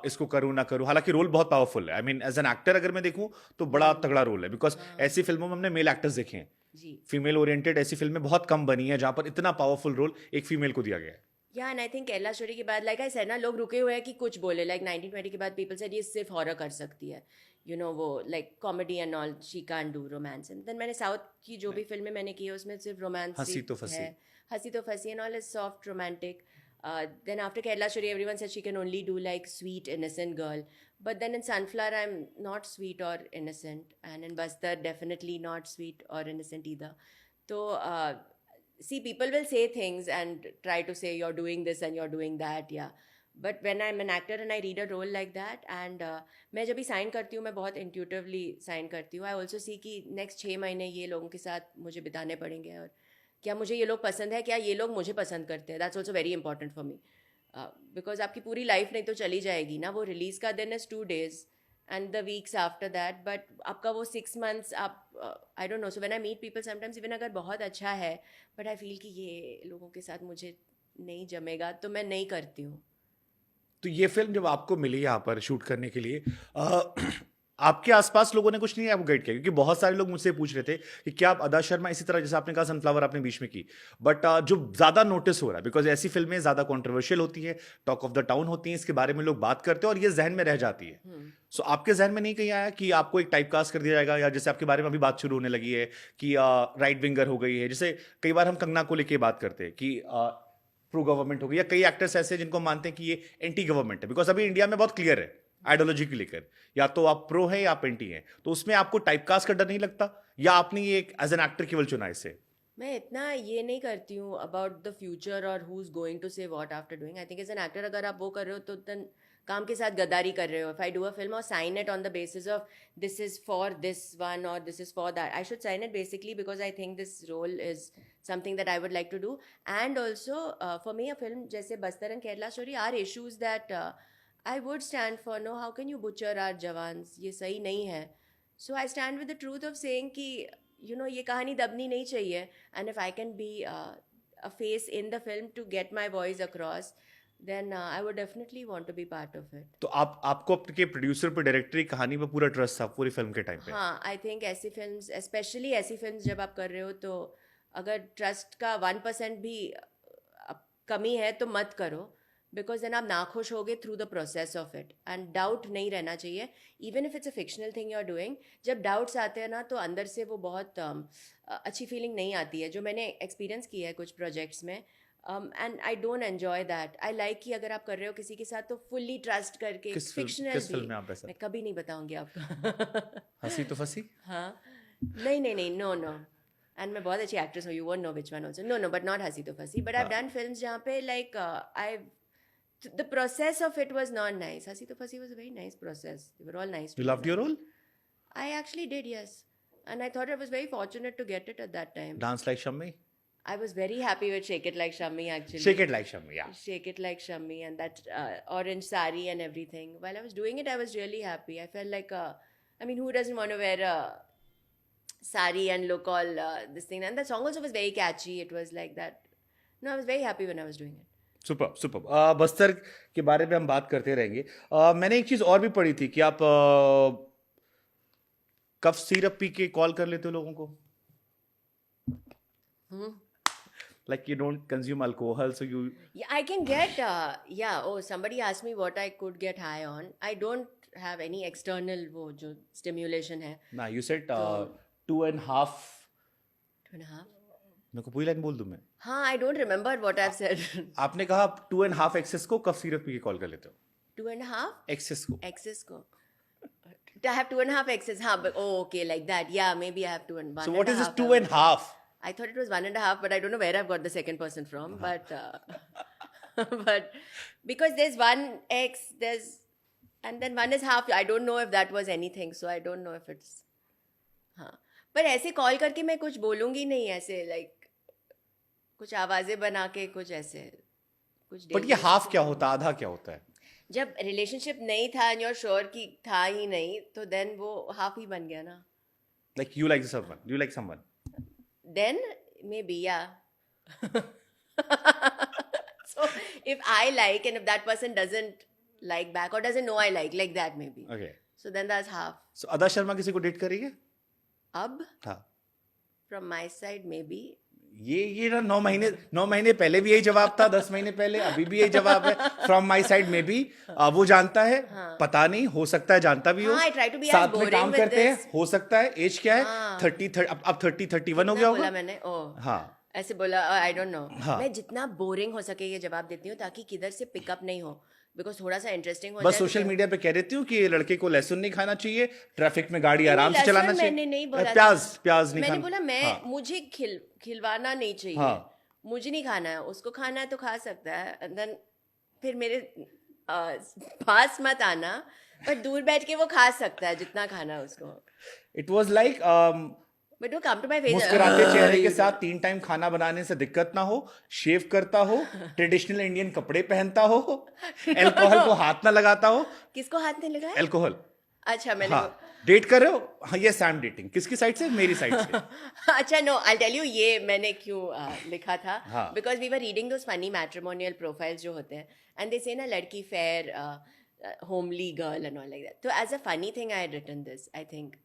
इसको करूँ ना करूँ? हालांकि रोल बहुत पावरफुल है. I mean as an actor अगर मैं देखूँ तो बड़ा तगड़ा रोल है, बिकॉज ऐसी फिल्मों में हमने मेल एक्टर्स देखे हैं. जी. फीमेल ओरिएंटेड ऐसी फिल्में बहुत कम बनी है जहां पर इतना पावरफुल रोल एक फीमेल को दिया गया है. या and I think Kerala story के बाद लाइक आई सेड ना, लोग रुके हुए हैं कि कुछ बोले. लाइक 1920 के बाद पीपल सेड ये सिर्फ हॉरर कर सकती है, यू नो वो like comedy and all, she can't do romance. And then मैंने साउथ की जो भी फिल्में मैंने की है उसमें सिर्फ रोमांस हंसी तो फंसी. है. हंसी तो फंसी and all is soft romantic. Then after Kerala Story, everyone said she can only do like sweet, innocent girl. But then in Sunflower, I'm not sweet or innocent. And in Bastar, definitely not sweet or innocent either. So, see, people will say things and try to say you're doing this and you're doing that, yeah. But when I'm an actor and I read a role like that, and मैं जब भी sign करती हूँ मैं बहुत intuitively sign करती हूँ. I also see कि नेक्स्ट 6 महीने ये लोगों के साथ मुझे बिताने पड़ेंगे, और क्या मुझे ये लोग पसंद है, क्या ये लोग मुझे पसंद करते हैं. That's also very important for me, because आपकी पूरी लाइफ नहीं तो चली जाएगी ना. वो रिलीज़ का दिन is 2 days and the weeks after that. But आपका वो 6 months आप I don't know. So when I meet people sometimes even अगर बहुत अच्छा है but I feel कि ये लोगों के साथ मुझे नहीं जमेगा तो मैं नहीं करती हूँ. तो ये फिल्म जब आपको मिली यहाँ पर शूट करने के लिए आपके आसपास लोगों ने कुछ नहीं आपको गाइड किया? क्योंकि बहुत सारे लोग मुझसे पूछ रहे थे कि क्या आप अदा शर्मा इसी तरह, जैसे आपने कहा सनफ्लावर आपने बीच में की, बट जो ज्यादा नोटिस हो रहा है बिकॉज ऐसी फिल्में ज्यादा कंट्रोवर्शियल होती है, टॉक ऑफ द टाउन होती हैं, इसके बारे में लोग बात करते हैं और ये जहन में रह जाती है. सो आपके जहन में नहीं कहीं आया कि आपको एक टाइप कास्ट कर दिया जाएगा, या जैसे आपके बारे में अभी बात शुरू होने लगी है कि राइट विंगर हो गई है, जैसे कई बार हम कंगना को लेके बात करते हैं कि प्रो गवर्नमेंट हो गई, या कई एक्टर्स ऐसे हैं जिनको मानते हैं कि ये एंटी गवर्नमेंट है, बिकॉज अभी इंडिया में बहुत क्लियर है आइडियोलॉजी को लेकर, या तो आप प्रो हैं या आप एंटी हैं. तो उसमें आपको टाइपकास्ट का डर नहीं लगता, या आपने ये एज एन एक्टर केवल चुना इसे? मैं इतना ये नहीं करती हूँ अबाउट द फ्यूचर और who is going to say what after doing. I think as an actor अगर आप वो कर रहे हो तो देन काम के साथ गद्दारी कर रहे हो. If I do a film और sign it on the basis of this is for this one और this is for that, I should sign it basically because I think this role is something that I would like to do. And also for me a film जैसे Bastar and Kerala story are issues that I would stand for. No, how can you butcher our jawans, ये सही नहीं है. So I stand with the truth of saying कि you know ये कहानी दबनी नहीं चाहिए. and if I can be a face in the film to get my voice across then I would definitely want to be part of it. तो आपको आपके producer पर, director की कहानी पर पूरा ट्रस्ट था पूरी फिल्म के टाइम पे? हाँ, आई थिंक ऐसी फिल्म्स, स्पेशली ऐसी फिल्म्स जब आप कर रहे हो तो अगर ट्रस्ट का 1% भी कमी है तो मत करो, बिकॉज देन आप नाखुश होगे through the process of it. And doubt नहीं रहना चाहिए even if it's a fictional thing you are doing. जब डाउट्स आते हैं ना तो अंदर से वो बहुत अच्छी फीलिंग नहीं आती है, जो मैंने एक्सपीरियंस किया है कुछ प्रोजेक्ट्स में. And I don't enjoy that. I like कि अगर आप कर रहे हो किसी के साथ तो फुल्ली ट्रस्ट करके. किस फिक्शनल फिल्म में आप ऐसा? मैं कभी नहीं बताऊंगी आपको. हंसी तो फंसी? हाँ, नहीं, नो. एंड मैं बहुत अच्छी एक्ट्रेस हूँ, you won't know which one also. No but not Hasee Toh Phasee. But I have done films जहाँ पे like I the process of it was not nice. Hasi to Fasi was a very nice process. They were all nice to You me. loved your role? I actually did, yes. And I thought I was very fortunate to get it at that time. Dance like Shammi? I was very happy with Shake It Like Shammi actually. Shake It Like Shammi, yeah. Shake It Like Shammi and that orange sari and everything. While I was doing it, I was really happy. I felt like, I mean, who doesn't want to wear a sari and look all this thing? And the song also was very catchy. It was like that. No, I was very happy when I was doing it. Super. Bastar के बारे में हम बात करते रहेंगे. मैंने एक चीज और भी पढ़ी थी कि आप कफ सिरप पी के कॉल कर लेते हो लोगों को. Like you don't consume alcohol, so you... Yeah, I can get, yeah, oh, somebody asked me what I could get high on. I don't have any external वो जो stimulation है. Nah, you said 2.5. 2.5? मेरे को पूरी line बोल दूं मैं? हाँ, I don't remember what I've said. आपने कहा 2.5 एक्सेस को कफ सिरप पी के कॉल कर लेते हो. 2.5? एक्सेस को. Excess को. I have 2.5 excess. हाँ, but oh, okay, like that. Yeah, maybe I have 2.5. So what is this 2.5? I thought it was 1.5, but I don't know where I've got the second person from. But but because there's 1x, and then 1 is half. I don't know if that was anything, so I don't know if it's. हाँ, पर ऐसे call करके मैं कुछ बोलूँगी नहीं ऐसे like कुछ आवाजें बना के कुछ ऐसे कुछ. बट ये हाफ क्या होता है, आधा क्या होता है? जब रिलेशनशिप नहीं था एंड यू आर श्योर कि था ही नहीं तो देन वो हाफ ही बन गया ना. Like you like someone, you like someone. Then maybe yeah. So if I like and if that person doesn't like back or doesn't know I like that maybe. Okay. So then that's half. So अदा शर्मा किसी को date करेगी? अब हाँ. from my side maybe. ये ना 9 महीने पहले भी यही जवाब था, 10 महीने पहले, अभी भी यही जवाब है. फ्रॉम माई साइड में भी वो जानता है. हाँ. पता नहीं, हो सकता है जानता भी हो. हाँ, I try to be साथ as में boring काम with करते हैं, this. हो सकता है. एज क्या है? हाँ. 30 अब 31 हो गया बोला होगा. मैंने. ओह हाँ, ऐसे बोला. आई डोंट नो. हाँ. मैं जितना बोरिंग हो सके ये जवाब देती हूँ ताकि किधर से पिकअप नहीं हो, बिकॉज थोड़ा सा इंटरेस्टिंग हो बस जाए. सोशल मीडिया पे कह देती हूँ कि लड़के को लहसुन नहीं खाना चाहिए, ट्रैफिक में गाड़ी नहीं, आराम से लहसुन चलाना चाहिए. मैंने नहीं बोला. प्याज नहीं मैंने खाना. बोला मैं हाँ. मुझे खिलवाना नहीं चाहिए. हाँ. मुझे नहीं खाना है, उसको खाना है तो खा सकता है. एंड देन फिर मेरे पास मत आना, पर दूर बैठ के वो खा सकता है जितना खाना है उसको. इट वाज लाइक बट वो कम टू माय फेस. मुस्कुराते चेहरे के साथ 3 टाइम खाना बनाने से दिक्कत ना हो, शेव करता हो, ट्रेडिशनल इंडियन कपड़े पहनता हो, अल्कोहल को हाथ ना लगाता हो. किसको हाथ नहीं लगाया? अल्कोहल. अच्छा मैंने हाँ, डेट कर रहे हो? हाँ, ये सैम डेटिंग किसकी साइड से? मेरी साइड से। अच्छा नो आई टेल यू ये मैंने क्यों लिखा था हाँ। Because we were reading those funny matrimonial profiles जो होते हैं एंड दे से ना लड़की fair homely girl and all like that तो as a funny thing I had written this I think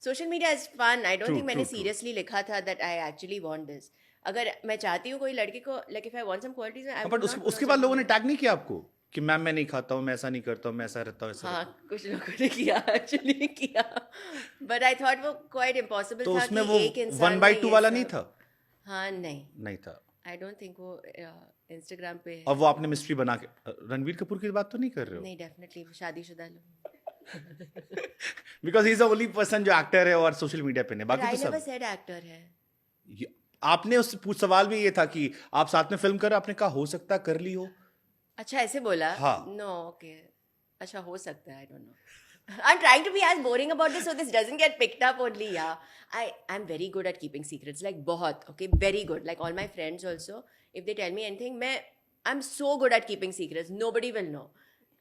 social media is fun I don't True, think मैंने true, true. Seriously लिखा था that I actually want this अगर मैं चाहती हूँ कोई लड़की को like if I want some qualities आई हाँ, वुड बट नॉट उसके बाद लोगों ने टैग नहीं किया आपको कि मैम मैं नहीं खाता हूँ, मैं ऐसा नहीं करता हूँ, मैं ऐसा रहता हूँ, ऐसा हाँ रहता कुछ लोगों ने किया एक्चुअली किया बट आई थॉट वो क्वाइट इम्पॉसिबल हूँ। तो था उसमें कि वो एक इंसान 1/2 में ये वाला नहीं सब- था? हाँ नहीं नहीं था। आई डोंट थिंक वो इंस्टाग्राम पे है अब वो आपने मिस्ट्री बना के रणवीर कपूर की बात तो नहीं कर रहे हो? नहीं डेफिनेटली शादीशुदा लोग because he is the only person जो एक्टर है और सोशल मीडिया पे नहीं, बट बाकी आई तो नेवर सब। सेड एक्टर है आपने उस सवाल में ये था कि आप साथ में फिल्म कर, आपने कहा हो सकता है कर ली हो। अच्छा ऐसे बोला हाँ। नो ओके अच्छा हो सकता है आई don't no I'm trying to be as boring about this so this doesn't get picked up only yeah I'm very good at keeping secrets like बहुत okay very good like all my friends also if they tell me anything I'm so good at keeping secrets nobody will know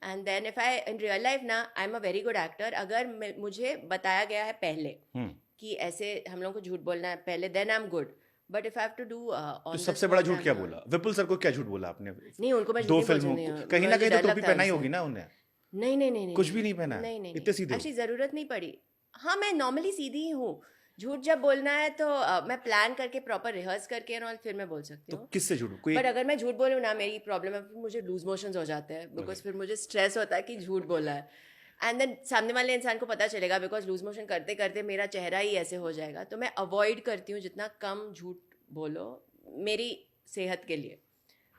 and then if I in real life ना I'm a very good actor अगर मुझे बताया गया है पहले कि ऐसे हम लोग को झूठ बोलना है पहले then I'm good but if I have to do तो on the सबसे बड़ा spot, झूठ क्या I'm बोला? विपुल सर को क्या झूठ बोला आपने? नहीं उनको मैं झूठ दो नहीं बोल फिल्मों सकती को हूँ, कहीं ना मुझे कहीं तो डर टोपी लगता है पहनाई उनसे। होगी ना उन्हें? नहीं नहीं नहीं नहीं कुछ भी नहीं पहना है? नहीं नहीं इतने सीधे हो? एक्चुअली जरूरत नहीं पड़ी हाँ मैं नॉर्मली सीधी ही हूँ झूठ जब बोलना है तो मैं प्लान करके प्रॉपर रिहर्स करके और फिर मैं बोल सकती तो हूँ किससे झूठ? कोई बट अगर मैं झूठ बोलूँ ना मेरी प्रॉब्लम है फिर मुझे लूज मोशंस हो जाते हैं बिकॉज फिर मुझे स्ट्रेस होता है कि झूठ बोला है एंड देन सामने वाले इंसान को पता चलेगा बिकॉज लूज मोशन करते करते मेरा चेहरा ही ऐसे हो जाएगा तो मैं अवॉइड करती हूँ जितना कम झूठ बोलो मेरी सेहत के लिए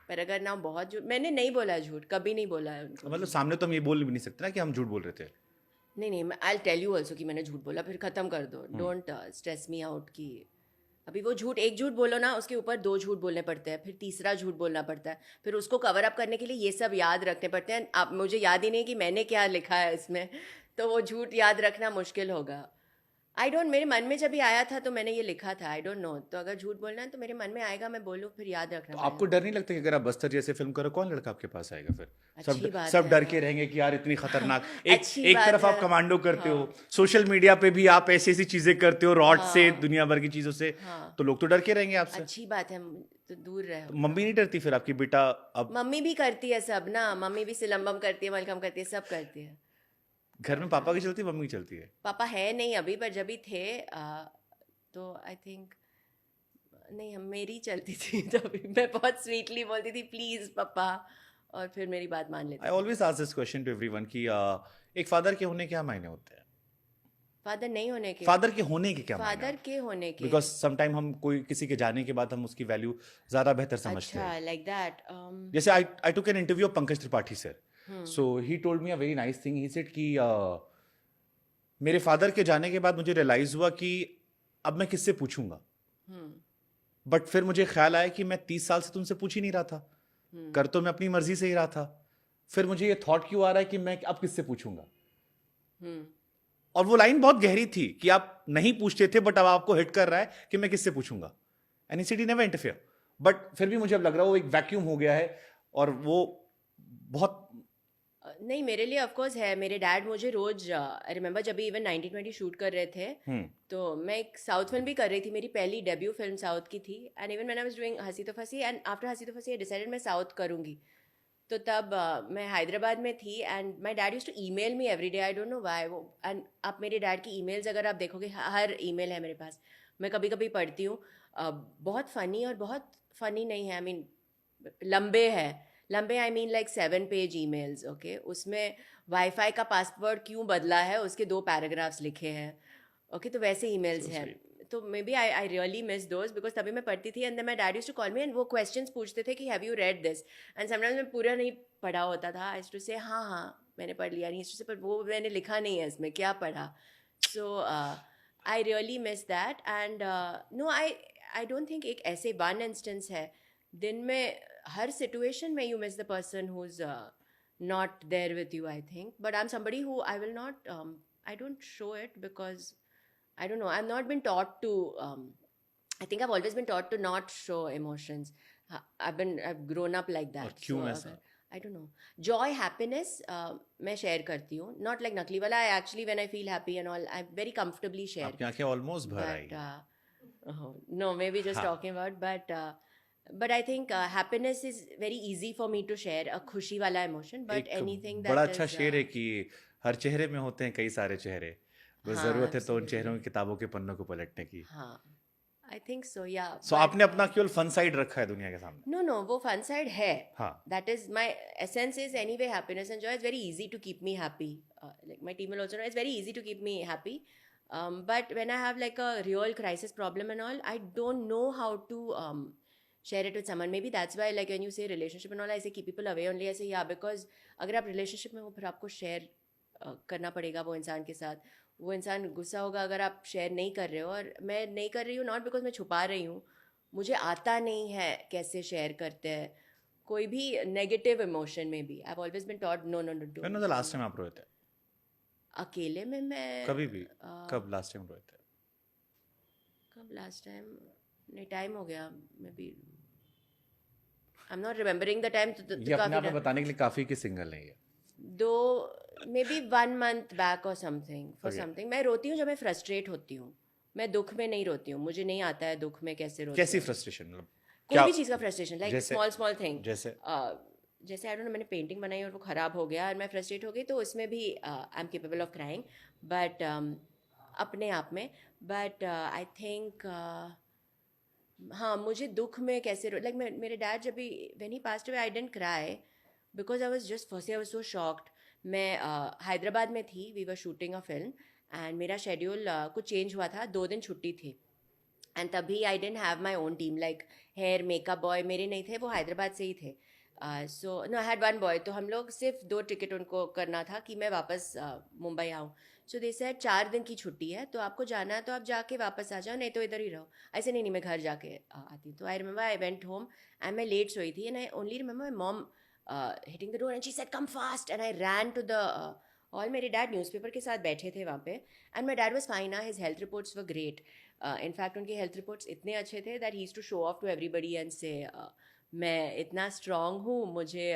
पर अगर ना बहुत झूठ मैंने नहीं बोला है झूठ कभी नहीं बोला है उनको मतलब सामने तो हम ये बोल भी नहीं सकते ना कि हम झूठ बोल रहे थे। नहीं मैं आई टेल यू ऑल्सो कि मैंने झूठ बोला फिर खत्म कर दो डोंट स्ट्रेस मी आउट कि अभी वो झूठ एक झूठ बोलो ना उसके ऊपर दो झूठ बोलने पड़ते हैं फिर तीसरा झूठ बोलना पड़ता है फिर उसको कवर अप करने के लिए ये सब याद रखने पड़ते हैं आप मुझे याद ही नहीं कि मैंने क्या लिखा है इसमें तो वो झूठ याद रखना मुश्किल होगा आई डोंट मेरे मन में जब भी आया था तो मैंने ये लिखा था आई डोंट नो तो अगर झूठ बोलना है तो मेरे मन में आएगा मैं बोलूँ फिर याद रखना तो आपको डर नहीं लगता कि अगर आप बस्तर जैसे फिल्म करो कौन लड़का आपके पास आएगा फिर? अच्छी सब बात सब है, डर हाँ। के रहेंगे कि यार इतनी खतरनाक अच्छी एक बात तरफ आप है, कमांडो करते हो, हाँ। सोशल मीडिया पे भी आप ऐसी ऐसी चीजें करते हो रॉड से, हाँ। दुनिया भर की चीजों से, हाँ। तो लोग तो डर के रहेंगे आपसे। अच्छी बात है तो दूर तो रहो मम्मी नहीं डरती फिर आपकी बेटा अब? मम्मी भी करती है सब ना मम्मी भी सिलम्बम करती है मलखम करती है सब करती है घर में पापा की चलती है, मम्मी की चलती है? पापा है नहीं अभी पर जब भी थे तो आई थिंक नहीं हम मेरी चलती थी तभी मैं बहुत स्वीटली बोलती थी प्लीज पापा और फिर मेरी बात मान लेते I always ask this question to everyone कि एक फादर के होने के क्या मायने होते हैं? फादर नहीं होने के फादर के होने के क्या मायने? फादर के होने के बिकॉज समटाइम हम कोई किसी के जाने के बाद हम उसकी वैल्यू ज्यादा बेहतर समझते अच्छा हैं। लाइक दैट जैसे I took an interview of Pankaj Tripathi sir, so he told me a very nice thing. He said कि मेरे फादर के जाने के बाद मुझे रियलाइज हुआ कि अब मैं किससे पूछूंगा, बट फिर मुझे ख्याल आया कि मैं 30 साल से तुमसे पूछ ही नहीं रहा था, कर तो मैं अपनी मर्जी से ही रहा था, फिर मुझे ये थॉट क्यों आ रहा है कि मैं अब किससे पूछूंगा। और वो लाइन बहुत गहरी थी कि आप नहीं पूछते थे बट अब आपको हिट कर रहा है कि मैं किससे पूछूंगा, and he never interfere. But फिर भी मुझे अब लग रहा है वो एक वैक्यूम हो गया है और वो बहुत नहीं मेरे लिए ऑफ कोर्स है मेरे डैड मुझे रोज आई रिमेंबर जब भी इवन 1920 शूट कर रहे थे तो मैं एक साउथ फिल्म भी कर रही थी मेरी पहली डेब्यू फिल्म साउथ की थी and even when I was doing हंसी तो फंसी एंड आफ्टर हंसी तो फंसी आई डिसाइडेड मैं साउथ करूंगी तो तब मैं हैदराबाद में थी and my dad used to email me every day I don't know why वो एंड आप मेरे डैड की ईमेल्स अगर आप देखोगे हर ईमेल है मेरे पास मैं कभी कभी पढ़ती हूँ बहुत फ़नी और बहुत फ़नी नहीं है आई मीन लंबे I mean like 7 page emails okay उसमें वाईफाई का पासवर्ड क्यों बदला है उसके 2 पैराग्राफ्स लिखे हैं ओके तो वैसे ईमेल्स हैं तो maybe I really miss those because तभी मैं पढ़ती थी and then my dad used to call me and वो क्वेश्चंस पूछते थे कि have you read this and sometimes मैं पूरा नहीं पढ़ा होता था आई टू से हाँ मैंने पढ़ लिया नहीं से पर वो मैंने लिखा नहीं है इसमें क्या पढ़ा so I really miss that and no I don't think एक ऐसे वन इंस्टेंस है दिन में हर सिचुएशन में you miss the person who is not there with you I think but I'm somebody who I will not I don't show it because I don't know I've not been taught to I think I've always been taught to not show emotions I've grown up like that और क्यों ऐसा? आई don't no, Joy happiness मैं share करती हूँ, not like नकली वाला. I actually when I feel happy and all I very comfortably share. आपकी आंखें ऑलमोस्ट भर आई But हैं। no, maybe just हाँ, talking about. But I think happiness is very easy for me to share, a खुशी वाला emotion. But एक anything बड़ा that अच्छा is शेर है कि हर चेहरे में होते हैं कई सारे चेहरे, बस हाँ, जरूरत है तो उन चेहरों absolutely. की किताबों के पन्नों को पलटने की। हाँ, I think so, yeah. So But आपने अपना केवल फन साइड रखा है दुनिया के सामने। no, वो fun side है. हाँ, That is my essence is anyway happiness and joy. It's very easy to keep me happy. Like my team will also know, it's very easy to keep me happy. But when I have like a real crisis problem and all, I don't know how to share it with someone. Maybe that's why like when you say relationship and all, I say keep people away only. I say yeah, because अगर आप relationship में हो फिर आपको share करना पड़ेगा वो इंसान के साथ. वो इंसान गुस्सा होगा अगर आप शेयर नहीं कर रहे हो, और मैं नहीं कर रही हूँ नॉट बिकॉज मैं छुपा रही हूँ, मुझे आता नहीं है कैसे शेयर करते हैं कोई भी नेगेटिव इमोशन में भी. I have always been taught no no no when was the last time आप रोए थे? अकेले में मैं कभी भी, कब लास्ट टाइम रोए थे? कब लास्ट टाइम, नहीं टाइम हो गया may be, I am not remembering the time. ये अपने आप में बताने के लिए काफी कि सिंगल नहीं है। दो मे बी 1 month बैक और समथिंग फॉर Okay. समथिंग. मैं रोती हूँ जब मैं फ्रस्ट्रेट होती हूँ, मैं दुख में नहीं रोती हूँ. मुझे नहीं आता है दुख में कैसे रोती कैसी हूँ. फ्रस्ट्रेशन, मतलब कोई भी चीज़ का फ्रस्ट्रेशन, लाइक जैसे- स्मॉल स्मॉल थिंग. जैसे जैसे आई डोंट नो, मैंने पेंटिंग बनाई और वो ख़राब हो गया और मैं फ्रस्ट्रेट हो गई, तो उसमें भी I am capable of crying, but अपने आप में. बट आई थिंक हाँ, मुझे दुख में कैसे लाइक मेरे डैड जब भी when he passed away I didn't cry because I was just first I was so shocked. मैं हैदराबाद में थी, we were shooting a film and मेरा शेड्यूल कुछ चेंज हुआ था, 2 दिन छुट्टी थी. एंड तभी I didn't have my own team, like hair makeup boy मेरे नहीं थे, वो हैदराबाद से ही थे. So no I had 1 boy, तो हम लोग सिर्फ 2 टिकट उनको करना था कि मैं वापस मुंबई आऊँ. सो दे सेड 4 दिन की छुट्टी है तो आपको जाना है तो आप जाके वापस आ जाओ, नहीं तो इधर ही रहो. ऐसे नहीं मैं घर जाके आती. तो आई remember I went home and मैं लेट सोई थी and I only remember my mom hitting the door and she said come fast and I ran to the all. मेरे डैड न्यूज़पेपर के साथ बैठे थे वहाँ पे and my dad was fine. His health reports were great. In fact उनके health reports इतने अच्छे थे that he used to show off to everybody and say मैं इतना स्ट्रॉन्ग हूँ, मुझे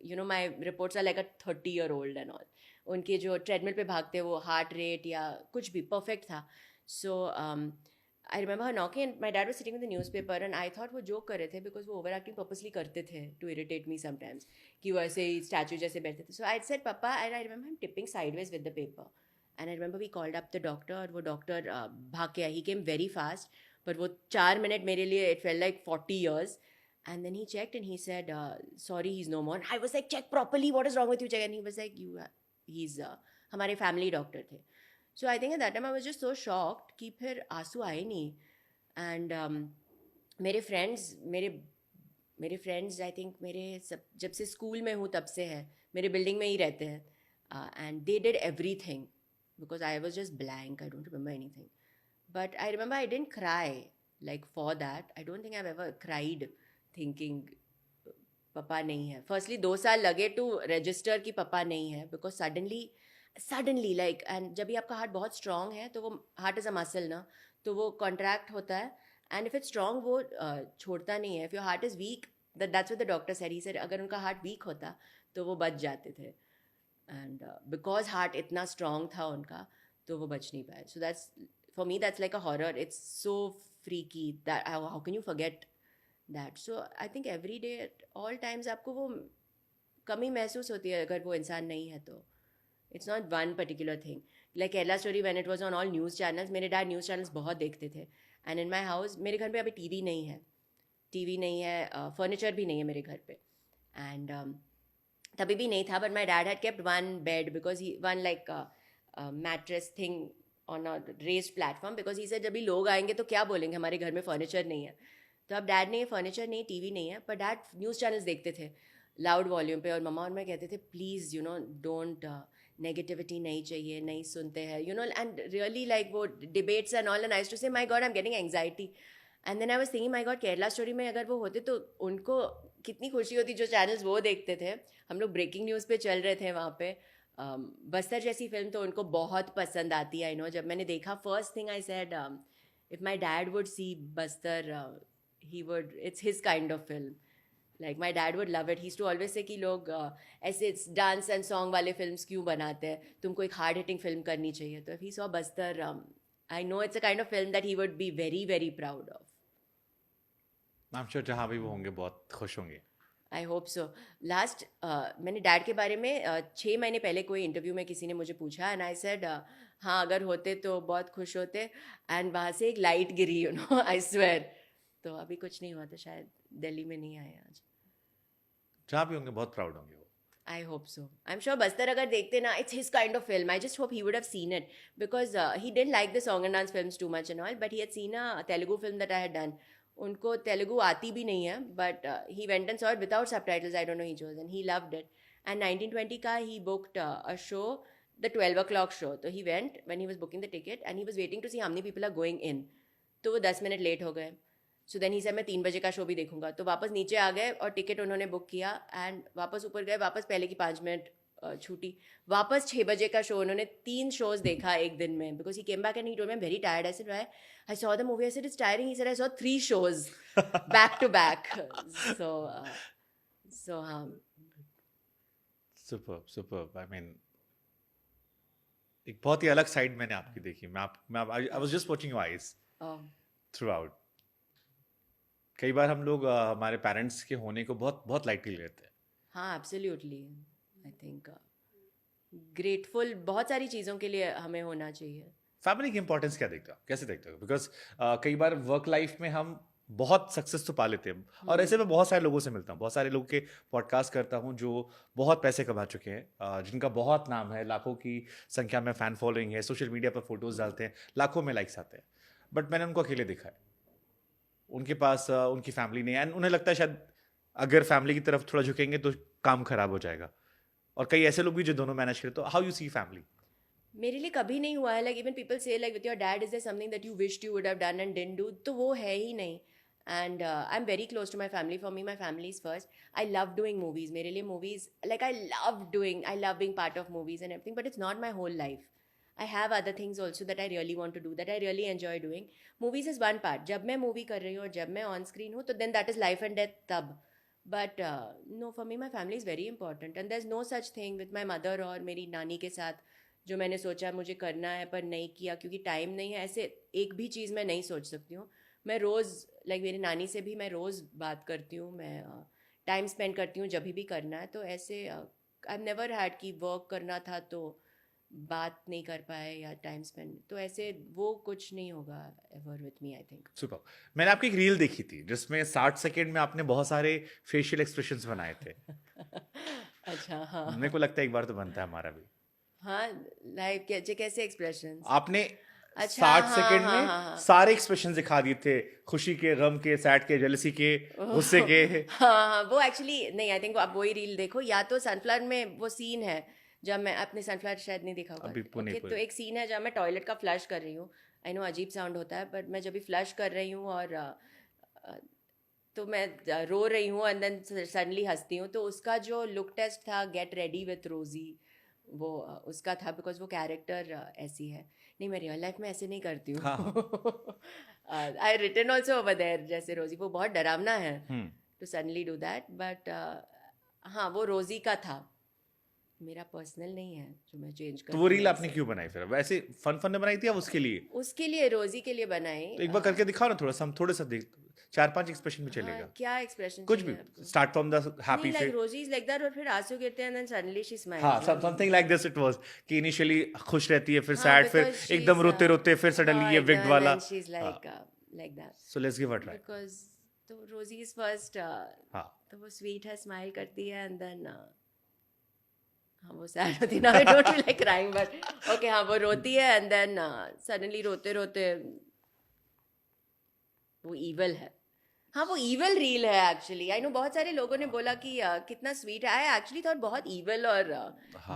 you know my reports are like a 30-year-old and all. उनके जो ट्रेडमिल पे भागते वो हार्ट रेट या कुछ भी परफेक्ट था. सो I remember her knocking and my dad was sitting with the newspaper and I thought वो joke कर रहे थे because वो overacting purposely करते थे to irritate me sometimes कि वो ऐसे statue जैसे बैठते थे. So I said Papa and I remember him tipping sideways with the paper and I remember we called up the doctor और वो doctor भाग के आया. He came very fast but वो 4 minute मेरे लिए it felt like 40 years and then he checked and he said sorry he's no more. And I was like check properly, what is wrong with you, check. And he was like he's हमारे family doctor थे. So I think at that time I was just so shocked कि फिर आंसू आए नहीं. And मेरे friends I think मेरे सब जब से स्कूल में हूँ तब से है, मेरे बिल्डिंग में ही रहते हैं. And they did everything because I was just blank, I don't remember anything. But I remember I didn't cry like for that. I don't think I ever cried thinking पापा नहीं है. Firstly 2 साल लगे to register कि पापा नहीं है because suddenly like, and जब भी आपका हार्ट बहुत स्ट्रॉन्ग है तो वो हार्ट इज़ अ मसल ना, तो वो कॉन्ट्रैक्ट होता है एंड इफ इट्स स्ट्रॉन्ग वो छोड़ता नहीं है. If your heart is week, that's what the doctor said. He said अगर उनका हार्ट वीक होता तो वो बच जाते थे एंड बिकॉज हार्ट इतना स्ट्रॉन्ग था उनका तो वो बच नहीं पाए. So that's for me that's like a horror. It's so freaky that how can you forget that. So I think every day at all times आपको वो कमी महसूस होती है अगर वो इंसान नहीं है तो. It's not one particular thing. Like Kerala Story when it was on all news channels, मेरे डैड न्यूज़ चैनल्स बहुत देखते थे. एंड इन माई हाउस, मेरे घर पे अभी टीवी नहीं है, फर्नीचर भी नहीं है मेरे घर पे. एंड तभी भी नहीं था, but my dad had kept 1 bed because he one like mattress thing on a raised platform because he said जब भी लोग आएंगे तो क्या बोलेंगे हमारे घर में फर्नीचर नहीं है. तो अब डैड नहीं है, फर्नीचर नहीं, टीवी नहीं है, पर डैड न्यूज़ चैनल्स देखते थे लाउड वॉल्यूम पे. और मम्मा और मैं कहते थे please you know don't, negativity नहीं चाहिए, नहीं सुनते हैं you know. And really like वो debates and all and I used to say my god I am getting anxiety. And then I was thinking my god Kerala story में अगर वो होते तो उनको कितनी खुशी होती जो चैनल्स वो देखते थे. हम लोग ब्रेकिंग न्यूज़ पे चल रहे थे वहाँ पे. बस्तर जैसी फिल्म तो उनको बहुत पसंद आती है. आई नो जब मैंने देखा first thing I said if my dad would see Bastar he would, it's his kind of film. Like my dad would love it. He used to always say कि लोग ऐसे डांस एंड सॉन्ग वाले films क्यों बनाते हैं, तुमको एक hard hitting film करनी चाहिए. तो if he saw Bastar, I know it's a kind of film that he would be very very proud of. I'm sure जहाँ भी वो होंगे बहुत खुश होंगे. I hope so. लास्ट मैंने डैड के बारे में 6 महीने पहले कोई इंटरव्यू में किसी ने मुझे पूछा एंड आई सेड हाँ अगर होते तो बहुत खुश होते, एंड वहाँ से एक light Giri, you know, I swear. तो अभी कुछ नहीं हुआ तो शायद दिल्ली में नहीं आए आज. जहाँ भी होंगे बहुत प्राउड होंगे वो. I hope so. I'm sure Bastar अगर देखते ना, it's his kind of film. I just hope he would have seen it because he didn't like the song and dance films too much and all, but he had seen a Telugu film that I had done. उनको तेलुगु आती भी नहीं है, but he went and saw it without subtitles. I don't know, he chose and he loved it. And 1920 का he booked a show, the 12 o'clock show. तो he went when he was booking the ticket and he was waiting to see how many people are going in. तो वो 10 minute late हो गए. So then he said मैं 3 बजे का show भी देखूंगा. तो वापस नीचे आ गए और टिकट उन्होंने बुक किया एंड वापस ऊपर गए, वापस पहले की 5 मिनट छूटी, वापस 6 बजे का शो. उन्होंने 3 शोज देखा एक दिन में because he came back and he told me I am very tired. I said why? I saw the movie. I said it's tiring. He said I saw 3 shows back to back. So हाँ. Super. I mean एक बहुत ही अलग side मैंने आपकी देखी. मैं आई was just watching your eyes through out. कई बार हम लोग हमारे पेरेंट्स के होने को बहुत बहुत लाइटली लेते हैं. हाँ एब्सोल्युटली. आई थिंक ग्रेटफुल बहुत सारी चीज़ों के लिए हमें होना चाहिए. फैमिली की इंपॉर्टेंस क्या देखते हो, कैसे देखते हो? बिकॉज कई बार वर्क लाइफ में हम बहुत सक्सेस तो पा लेते हैं, और ऐसे में बहुत सारे लोगों से मिलता हूँ, बहुत सारे लोगों के पॉडकास्ट करता हूँ जो बहुत पैसे कमा चुके हैं, जिनका बहुत नाम है, लाखों की संख्या में फैन फॉलोइंग है, सोशल मीडिया पर फोटोज डालते हैं, लाखों में लाइक्स आते हैं, बट मैंने उनको अकेले देखा है. उनके पास उनकी फैमिली नहीं है एंड उन्हें लगता है शायद अगर फैमिली की तरफ थोड़ा झुकेंगे तो काम खराब हो जाएगा. और कई ऐसे लोग भी जो दोनों मैनेज करें. तो हाउ यू सी फैमिली? मेरे लिए कभी नहीं हुआ है. Like even people say like with your dad is there something that you wished you would have done and didn't do. तो वो है ही नहीं. And I am very close to my family. For me my family is first. I love doing movies. मेरे लिए movies like I love being part of movies and everything, but it's not my whole life. I have other things also that I really want to do, that I really enjoy doing. Movies is one part. जब मैं movie कर रही हूँ और जब मैं on screen हूँ तो then that is life and death तब. But no, for me my family is very important and there's no such thing with my mother और मेरी नानी के साथ जो मैंने सोचा मुझे करना है पर नहीं किया क्योंकि टाइम नहीं है. ऐसे एक भी चीज़ मैं नहीं सोच सकती हूँ. मैं रोज़ लाइक मेरी नानी से भी मैं रोज़ बात करती हूँ, मैं टाइम स्पेंड करती हूँ जब भी करना है. तो ऐसे आई हैव नेवर हैड कि वर्क करना था तो बात नहीं कर पाए या टाइम स्पेंड. तो ऐसे वो कुछ नहीं होगा ever with me, I think. Super. मैंने आपकी एक रील देखी थी जिसमें 60 सेकंड में आपने बहुत सारे फेशियल एक्सप्रेशंस बनाए थे. अच्छा. हाँ मेरे को लगता है एक बार तो बनता है हमारा भी. हाँ. लाइक कैसे एक्सप्रेशंस? आपने अच्छा, 60 हाँ, सेकंड हाँ, में हाँ, हाँ. सारे एक्सप्रेशन दिखा दिए थे, खुशी के, गम के, सैड के, जेलसी के, गुस्से के. हाँ वो एक्चुअली नहीं. आई थिंक आप वही रील देखो, या तो सनफ्लावर में वो सीन है जब मैं अपने सनफ्लावर शायद नहीं देखा अभी होगा. नहीं, तो एक सीन है जब मैं टॉयलेट का फ्लश कर रही हूँ. आई नो अजीब साउंड होता है बट मैं जब भी फ्लश कर रही हूँ और तो मैं रो रही हूँ एंड देन सडनली हंसती हूँ. तो उसका जो लुक टेस्ट था गेट रेडी विथ रोजी, वो उसका था बिकॉज वो कैरेक्टर ऐसी है. नहीं मैं रियल लाइफ में ऐसे नहीं करती हूँ. I written also over there जैसे रोजी. वो बहुत डरावना है to suddenly do that. But हाँ वो रोजी का था, मेरा पर्सनल नहीं है जो मैं चेंज कर. तो वो रील आपने क्यों बनाई फिर? वैसे फन में बनाई थी या उसके लिए? उसके लिए, रोजी के लिए बनाई. तो एक बार करके दिखाओ ना थोड़ा सा, हम थोड़े सा देख, 4-5 एक्सप्रेशन में चलेगा. क्या एक्सप्रेशन? कुछ भी, start from the happy face. Rosie is like that और फिर आंसू गिरते हैं and then suddenly she smiles. हाँ, something like this it was कि इनिशियली खुश रहती है, फिर सैड, फिर एकदम रोते रोते, फिर सडनली ये विग वाला. She is like that. So let's give a try. Because तो रोजी इज फर्स्ट. हाँ तो वो स्वीट है, स्माइल करती है एंड देन हाँ वो सैड होती है ना. I don't feel like crying but okay. हाँ वो रोती है एंड देन सडनली रोते रोते वो ईवल है. हाँ वो ईवल रील है एक्चुअली. आई नो बहुत सारे लोगों ने बोला कि कितना स्वीट है. आई एक्चुअली थॉट बहुत ईवल और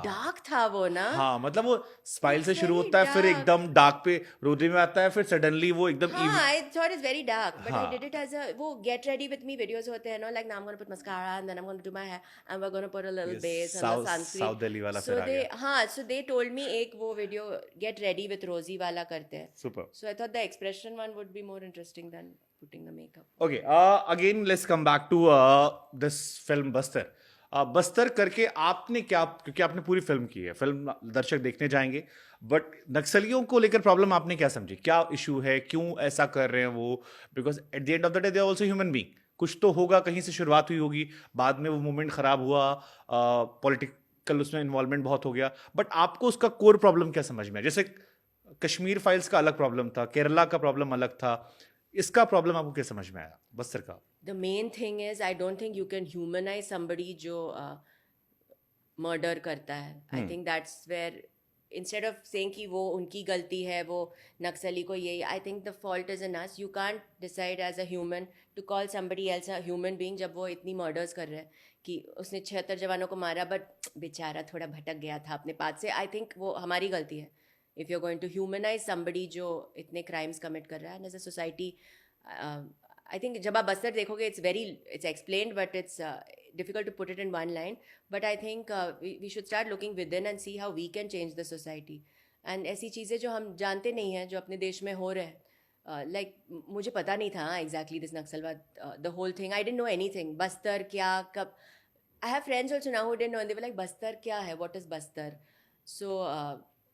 डार्क था वो ना. हाँ मतलब वो स्माइल से It's शुरू very होता है, फिर dark. एकदम डार्क पे रोने में आता है, फिर सडनली वो एकदम हाँ I thought it's very dark but हाँ. I did it as a वो get ready with me videos होते हैं no like now I am gonna put mascara and then I am gonna do my hair and we are gonna put a little base and sunscreen. South Delhi वाला फिर सो आ दे गया. हाँ सो they told me एक वो video gate ready with रोजी वाला करते हैं. Super. So I thought the expression one would be more interesting than putting the makeup. Okay, again let's come back to this film Bastar. Bastar करके आपने क्या, क्योंकि आपने पूरी फिल्म की है, फिल्म दर्शक देखने जाएंगे, बट नक्सलियों को लेकर प्रॉब्लम आपने क्या समझी, क्या इशू है, क्यों ऐसा कर रहे हैं वो? Because at the end of the day they are also human being. कुछ तो होगा, कहीं से शुरुआत हुई होगी, बाद में वो मूवमेंट खराब हुआ, पॉलिटिकल उसमें इन्वॉल्वमेंट बहुत हो गया, बट आपको उसका कोर प्रॉब्लम क्या समझ में आया? जैसे कश्मीर फाइल्स का अलग प्रॉब्लम था, केरला का प्रॉब्लम अलग था, इसका प्रॉब्लम आपको क्या समझ में आया बस्तर का? The main thing is I don't think you can humanize somebody जो मर्डर करता है. I think that's where instead of saying कि वो उनकी गलती है, वो नक्सली को ये, I think the fault is in us. You can't decide as a human to call somebody else a human being जब वो इतनी murders कर रहे हैं कि उसने 76 जवानों को मारा बट बेचारा थोड़ा भटक गया था अपने पाथ से. I think वो हमारी गलती है. If you're going to humanize somebody जो इतने crimes commit कर रहा है, and as a society I think जब आप बस्तर देखोगे it's explained but it's difficult to put it in one line, but I think we should start looking within and see how we can change the society. And ऐसी चीज़ें जो हम जानते नहीं हैं जो अपने देश में हो रहे हैं, like मुझे पता नहीं था exactly this नक्सलवाद, the whole thing I didn't know anything. Bastar क्या, कब, I have friends also now who didn't know and they were like Bastar क्या है, what is Bastar? So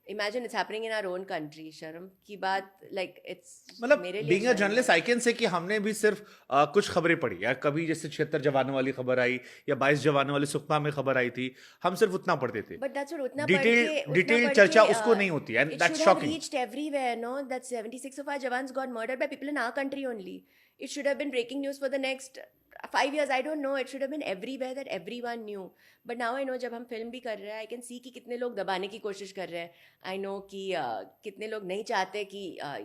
imagine it's happening in our own country. शर्म की बात, like it's मतलब मेरे लिए बीइंग अ शर्म है. जर्नलिस्ट आई कैन से कि हमने भी सिर्फ कुछ खबरें पढ़ी, या कभी जैसे 76 जवानों वाली खबर आई या 22 जवानों वाली सुकमा में खबर आई थी, हम सिर्फ उतना पढ़ते थे. But that's what उतना डिटेल पढ़ चर्चा के, उसको नहीं होती, and it that's should have shocking. reached everywhere, no? That 76 of our Jawans got murdered by people in our country only. It should have been breaking news for the next 5 years. I don't know. It should have been everywhere that everyone knew. But now I know जब हम film भी कर रहे हैं, I can see कि कितने लोग दबाने की कोशिश कर रहे हैं. I know कि कितने लोग नहीं चाहते कि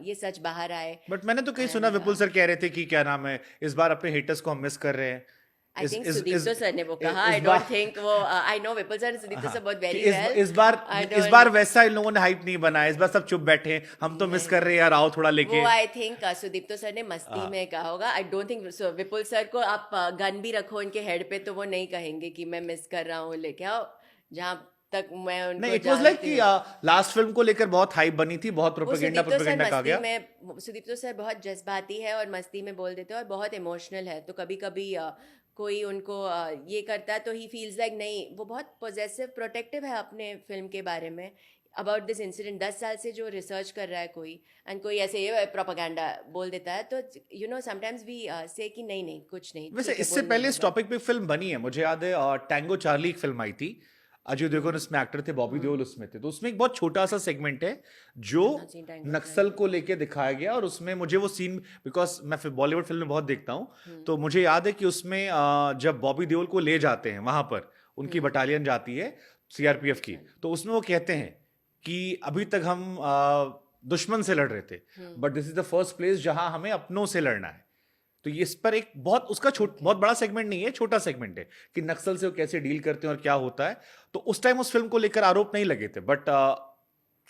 ये सच बाहर आए. बट मैंने तो कहीं सुना, विपुल सर कह रहे थे कि क्या नाम है, इस बार अपने हेटर्स को हम मिस कर रहे हैं. I think सुदीप्तो सर ने वो कहा. I don't think वो, I know Vipul sir Sudipto sir बहुत very well. इस बार वैसा इन लोगों ने हाइप नहीं बनाया, इस बार सब चुप बैठे हैं, हम तो मिस कर रहे हैं यार, आओ थोड़ा लेके. वो आई थिंक सुदीप्तो सर ने मस्ती में कहा होगा. आई डोंट थिंक विपुल सर को आप गन भी रखो उनके हेड पे तो वो नहीं कहेंगे कि मैं मिस कर रहा हूँ, लेके आओ. जहाँ तक मैं उनको नहीं, इट वाज लाइक कि लास्ट फिल्म को लेकर बहुत हाइप बनी थी, बहुत प्रोपेगेंडा कहा गया. सुदीप्तो सर बहुत जज्बाती है और मस्ती में बोल देते हैं और बहुत इमोशनल है, तो कभी कभी कोई उनको ये करता है तो ही फील्स लाइक नहीं, वो बहुत पोजेसिव प्रोटेक्टिव है अपने फिल्म के बारे में अबाउट दिस इंसिडेंट. 10 साल से जो रिसर्च कर रहा है कोई, एंड कोई ऐसे ये प्रोपेगेंडा बोल देता है, तो यू नो समटाइम्स वी से कि नहीं कुछ नहीं. वैसे इससे पहले इस टॉपिक पे फिल्म बनी है, मुझे याद है टैंगो चार्ली एक फिल्म आई थी, अजय देवगन उसमें एक्टर थे, बॉबी देओल उसमें थे, तो उसमें एक बहुत छोटा सा सेगमेंट है जो नक्सल को लेके दिखाया गया, और उसमें मुझे वो सीन, बिकॉज मैं बॉलीवुड फिल्म बहुत देखता हूँ, तो मुझे याद है कि उसमें जब बॉबी देओल को ले जाते हैं वहां पर, उनकी बटालियन जाती है सीआरपीएफ की, तो उसमें वो कहते हैं कि अभी तक हम दुश्मन से लड़ रहे थे, but this is the first place जहां हमें अपनों से लड़ना है. तो ये इस पर एक बहुत उसका बहुत बड़ा सेगमेंट नहीं है, छोटा सेगमेंट है कि नक्सल से वो कैसे डील करते हैं और क्या होता है. तो उस टाइम उस फिल्म को लेकर आरोप नहीं लगे थे, बट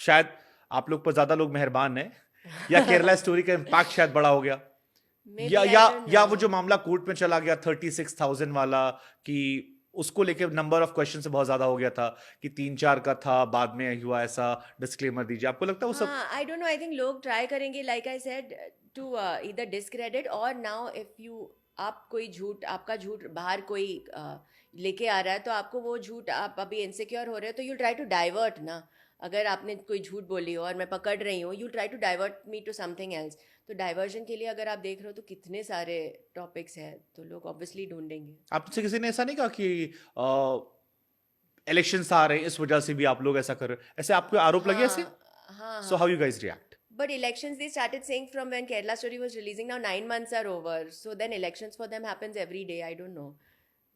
शायद आप लोग पर ज्यादा लोग मेहरबान हैं, या केरला स्टोरी का इम्पैक्ट शायद बड़ा हो गया, या वो जो मामला कोर्ट में चला गया 36,000 वाला, कि उसको लेके नंबर ऑफ क्वेश्चन से बहुत ज्यादा हो गया था कि 3-4 का था, बाद में हुआ ऐसा. डिस्क्लेमर दीजिए, आपको लगता है वो सब? I don't know. I think लोग ट्राई करेंगे, like I said, to either discredit और नाउ इफ यू, आप कोई झूठ, आपका झूठ बाहर कोई लेके आ रहा है, तो आपको वो झूठ, आप अभी इनसिक्योर हो रहे हो तो यू ट्राई टू डाइवर्ट ना. अगर आपने कोई झूठ बोली हो और मैं पकड़ रही हूँ, you try to divert me to something else. तो डाइवर्जन के लिए अगर आप देख रहे हो तो कितने सारे टॉपिक्स हैं, तो लोग ऑब्वियसली ढूंढेंगे. आपसे किसी ने ऐसा नहीं कहा कि इलेक्शंस आ रहे हैं इस वजह से भी आप लोग ऐसा कर रहे हो, ऐसे आपको आरोप लगे ऐसे? हाँ. So how you guys react? But elections, they started saying from when Kerala story was releasing, now 9 months are over. So then elections for them happens every day. I don't know.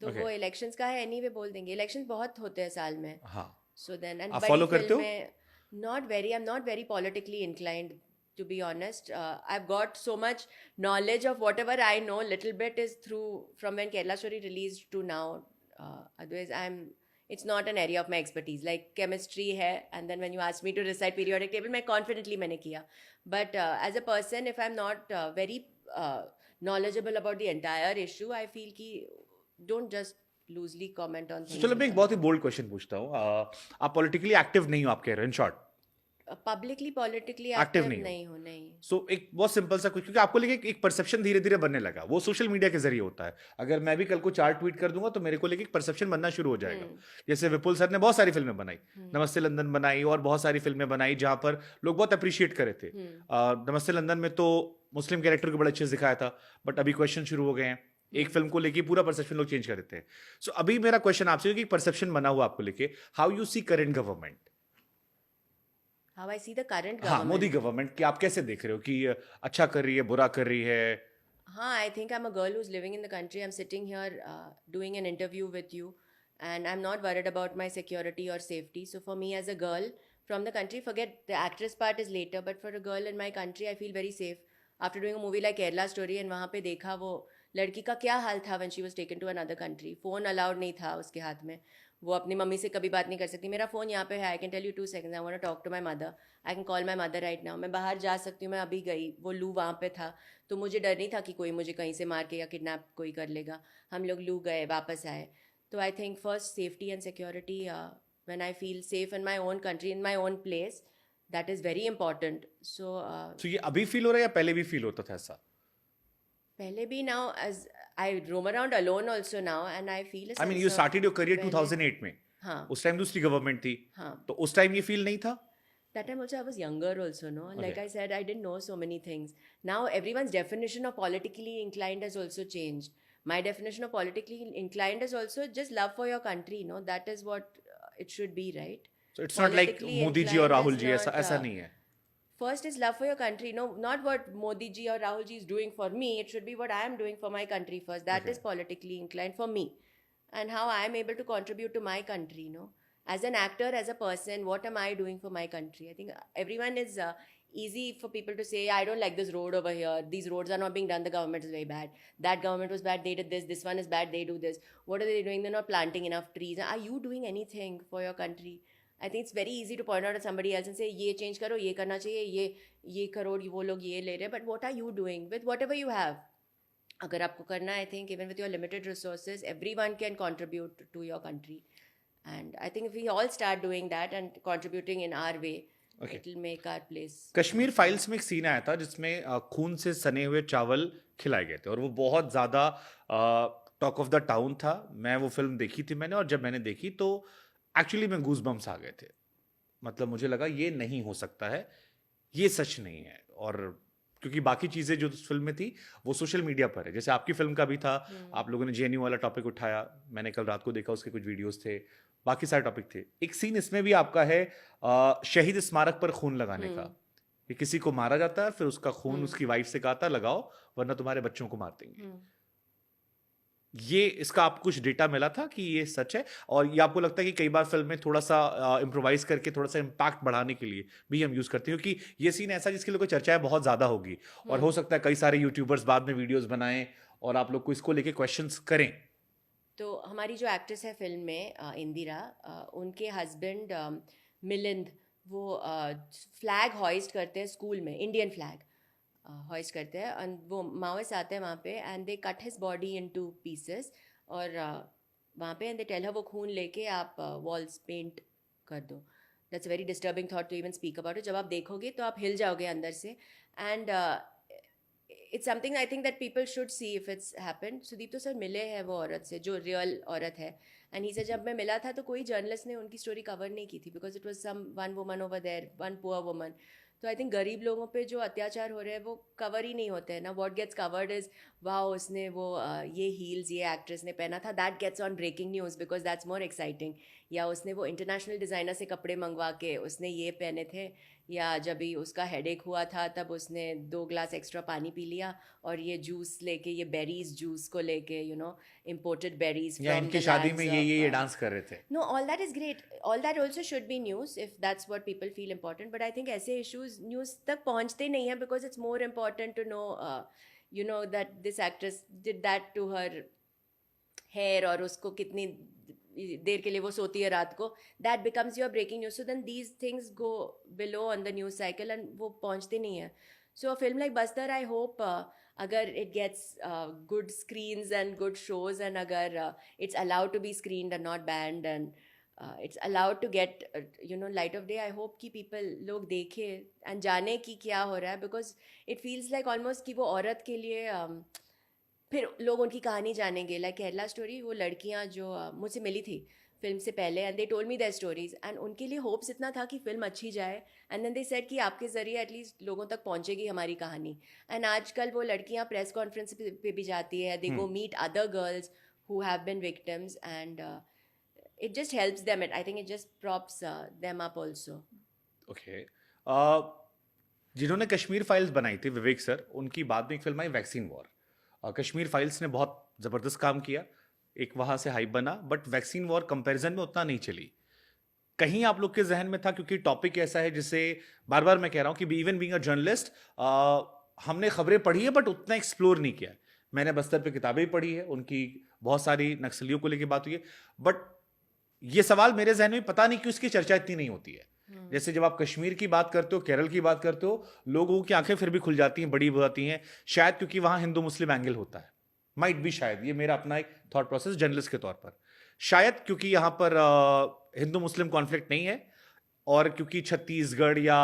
तो Okay. वो elections का है, anyway बोल देंगे. Elections बहुत होते हैं साल में. हाँ. So then, and आप बड़ी follow करते हो? फिल्म में not very, I'm not very politically inclined to be honest. I've got so much knowledge of whatever I know, little bit is through from when Kerala story released to now. Otherwise it's not an area of my expertise. Like chemistry है, and then when you ask me to recite periodic table, मैं confidently मैंने किया. But as a person, if I'm not very knowledgeable about the entire issue, I feel कि don't just loosely comment on things. चलो मैं एक बहुत ही bold question पूछता हूँ. आप पॉलिटिकली एक्टिव नहीं हो, आप कह रहे हो, in short? Publicly politically Active active नहीं हो। नहीं हो, नहीं. सो एक बहुत सिंपल सा कुछ, क्योंकि आपको लेके एक परसेप्शन धीरे धीरे बनने लगा, वो सोशल मीडिया के जरिए होता है। अगर मैं भी कल को 4 ट्वीट कर दूंगा तो मेरे को लेके एक परसेप्शन बनना शुरू हो जाएगा। जैसे विपुल सर ने बहुत सारी फिल्में बनाई, नमस्ते लंदन बनाई और बहुत सारी फिल्में बनाई जहां पर लोग बहुत अप्रिशिएट करे थे। नमस्ते लंदन में तो मुस्लिम कैरेक्टर को बड़ा अच्छे से दिखाया था, बट अभी क्वेश्चन शुरू हो गए हैं, एक फिल्म को लेके पूरा परसेप्शन लोग चेंज कर देते हैं। सो अभी मेरा क्वेश्चन आपसे कि परसेप्शन बना हुआ आपको लेके, how you see current government? How I see the current हाँ, मोदी government. गवर्नमेंट की आप कैसे देख रहे हो कि अच्छा कर रही है, बुरा कर रही है? I think I'm a girl who's living in the country. I'm sitting here doing an interview with you, and I'm not worried about my security or safety. So, for me, as a girl from the country, forget the actress part is later, but for a girl in my country, I feel very safe. After doing a movie like Kerala Story, and वहाँ पे देखा वो लड़की का क्या हाल था when she was taken to another country. Phone allowed नहीं था उसके हाथ में, वो अपनी मम्मी से कभी बात नहीं कर सकती. मेरा फ़ोन यहाँ पे है, I can tell you 2 seconds, I want to talk to my mother, I can call my mother right now. मैं बाहर जा सकती हूँ, मैं अभी गई, वो लू वहाँ पे था, तो मुझे डर नहीं था कि कोई मुझे कहीं से मार के या किडनैप कोई कर लेगा. हम लोग लू गए, वापस आए. तो I think first safety and security, when I feel safe in my own country, in my own place, that is very important. तो ये अभी फील हो रहा है या पहले भी फील होता था ऐसा? पहले भी now as I roam around alone also now and I feel a I mean sense you of started your career पहले- 2008 में, हाँ उस टाइम दूसरी गवर्नमेंट थी, हाँ. तो उस टाइम ये फील नहीं था? That time also I was younger also, no? Like Okay. I said, I didn't know so many things. Now everyone's definition of politically inclined has also changed. My definition of politically inclined is also just love for your country, no? That is what it should be, right? So it's not like Politically Modi ji और inclined Rahul is जी, ऐसा not, ऐसा नहीं है. First is love for your country. No, not what Modi ji or Rahul ji is doing for me. It should be what I am doing for my country first. That Okay. is politically inclined for me. And how I am able to contribute to my country, no? As an actor, as a person, what am I doing for my country? I think everyone is easy for people to say, I don't like this road over here. These roads are not being done. The government is very bad. That government was bad. They did this. This one is bad. They do this. What are they doing? They're not planting enough trees. Are you doing anything for your country? I think it's very easy to point out at somebody else and say, ये change करो, ये करना चाहिए, ये करोड़ वो लोग ये ले रहे हैं. But what are you doing with whatever you have? अगर आपको करना है, I think even with your limited resources, everyone can contribute to your country. And I think if we all start doing that and contributing in our way, Okay. it will make our place. Kashmir files में एक scene आया था जिसमें खून से सने हुए चावल खिलाए गए थे और वो बहुत ज्यादा टॉक ऑफ द टाउन था. मैं वो फिल्म देखी थी मैंने, और जब मैंने देखी तो एक्चुअली में गूज बम्स आ गए थे. मतलब मुझे लगा ये नहीं हो सकता है, ये सच नहीं है. और क्योंकि बाकी चीजें जो उस फिल्म में थी वो सोशल मीडिया पर है, जैसे आपकी फिल्म का भी था, आप लोगों ने जेएनयू वाला टॉपिक उठाया, मैंने कल रात को देखा, उसके कुछ वीडियोस थे, बाकी सारे टॉपिक थे. एक सीन इसमें भी आपका है शहीद स्मारक पर खून लगाने का, कि किसी को मारा जाता है, फिर उसका खून उसकी वाइफ से कहा था लगाओ वरना तुम्हारे बच्चों को मार देंगे. ये इसका आपको कुछ डेटा मिला था कि ये सच है? और ये आपको लगता है कि कई बार फिल्म में थोड़ा सा इम्प्रोवाइज करके थोड़ा सा इम्पैक्ट बढ़ाने के लिए भी हम यूज करते हैं, क्योंकि ये सीन ऐसा जिसके लिए कोई चर्चा है बहुत ज्यादा होगी, और हो सकता है कई सारे यूट्यूबर्स बाद में वीडियोस बनाएं और आप लोग को इसको लेके क्वेश्चंस करें. तो हमारी जो एक्ट्रेस है फिल्म में इंदिरा, उनके हस्बैंड मिलिंद, वो फ्लैग हॉइस्ट करते हैं स्कूल में, इंडियन फ्लैग हॉइस्ट करते हैं, और वो माओइस्ट आते हैं वहाँ पे and they cut his body into pieces, और वहाँ पे एंड दे टेल हर वो खून लेके आप वॉल्स पेंट कर दो. That's very disturbing thought to even speak about it. जब आप देखोगे तो आप हिल जाओगे अंदर से. And it's something I think that people should see if it's happened. Sudeep तो सर मिले हैं वो औरत से जो रियल औरत है, एंड ही से जब मैं मिला था तो कोई जर्नलिस्ट ने उनकी स्टोरी कवर नहीं की थी, because it was someone woman over there, one poor woman. तो आई थिंक गरीब लोगों पे जो अत्याचार हो रहे हैं वो कवर ही नहीं होते हैं ना. व्हाट गेट्स कवर्ड इज वाह उसने वो ये हील्स ये एक्ट्रेस ने पहना था, that gets on breaking news because that's more exciting. या उसने वो इंटरनेशनल डिज़ाइनर से कपड़े मंगवा के उसने ये पहने थे, या जब भी उसका हेडेक हुआ था तब उसने 2 ग्लास एक्स्ट्रा पानी पी लिया, और ये जूस लेके, ये बेरीज जूस को लेके, यू नो, इम्पोर्टेड बेरीज या इनकी शादी में ये डांस कर रहे थे. No, all that is great. All that also should be news if that's what people feel important. But I think ऐसे issues news तक पहुँचते नहीं हैं because it's more important to know, you know, that this actress did that to her hair, और उसको कितनी देर के लिए वो सोती है रात को. That becomes your breaking news. So then these things go below on the news cycle and वो पहुँचते नहीं हैं. So a film like Bastar, I hope अगर it gets good screens and good shows, and अगर it's allowed to be screened and not banned, and it's allowed to get light of day. I hope कि people लोग देखे and जाने कि क्या हो रहा है, because it feels like almost कि वो औरत के लिए फिर लोग उनकी कहानी जानेंगे. लाइक केरला स्टोरी, वो लड़कियां जो मुझसे मिली थी फिल्म से पहले, and they told me their stories, and उनके लिए होप्स इतना था कि फिल्म अच्छी जाए, एंड देन दे सेड कि आपके ज़रिए एटलीस्ट लोगों तक पहुंचेगी हमारी कहानी. एंड आजकल वो लड़कियां प्रेस कॉन्फ्रेंस पे भी जाती है, they go meet other girls who have been victims, and it just helps them. I think it just props them up also. Okay. जिन्होंने कश्मीर फाइल्स बनाई थी, विवेक सर, उनकी बाद में एक फिल्म आई वैक्सीन वॉर. कश्मीर फाइल्स ने बहुत ज़बरदस्त काम किया, एक वहाँ से हाइप बना, बट वैक्सीन वॉर कंपैरिजन में उतना नहीं चली. कहीं आप लोग के जहन में था, क्योंकि टॉपिक ऐसा है जिसे बार बार मैं कह रहा हूँ कि इवन बीइंग अ जर्नलिस्ट हमने खबरें पढ़ी है बट उतना एक्सप्लोर नहीं किया. मैंने बस्तर पे किताबें पढ़ी है, उनकी बहुत सारी नक्सलियों को लेकर बात हुई है, बट ये सवाल मेरे जहन में पता नहीं क्यों इसकी चर्चा इतनी नहीं होती है. जैसे जब आप कश्मीर की बात करते हो, केरल की बात करते हो, लोगों की आंखें फिर भी खुल जाती हैं, बड़ी हो जाती हैं, शायद क्योंकि वहां हिंदू मुस्लिम एंगल होता है. माइट बी, शायद ये मेरा अपना एक थॉट प्रोसेस जर्नलिस्ट के तौर पर, शायद क्योंकि यहाँ पर हिंदू मुस्लिम कॉन्फ्लिक्ट नहीं है, और क्योंकि छत्तीसगढ़ या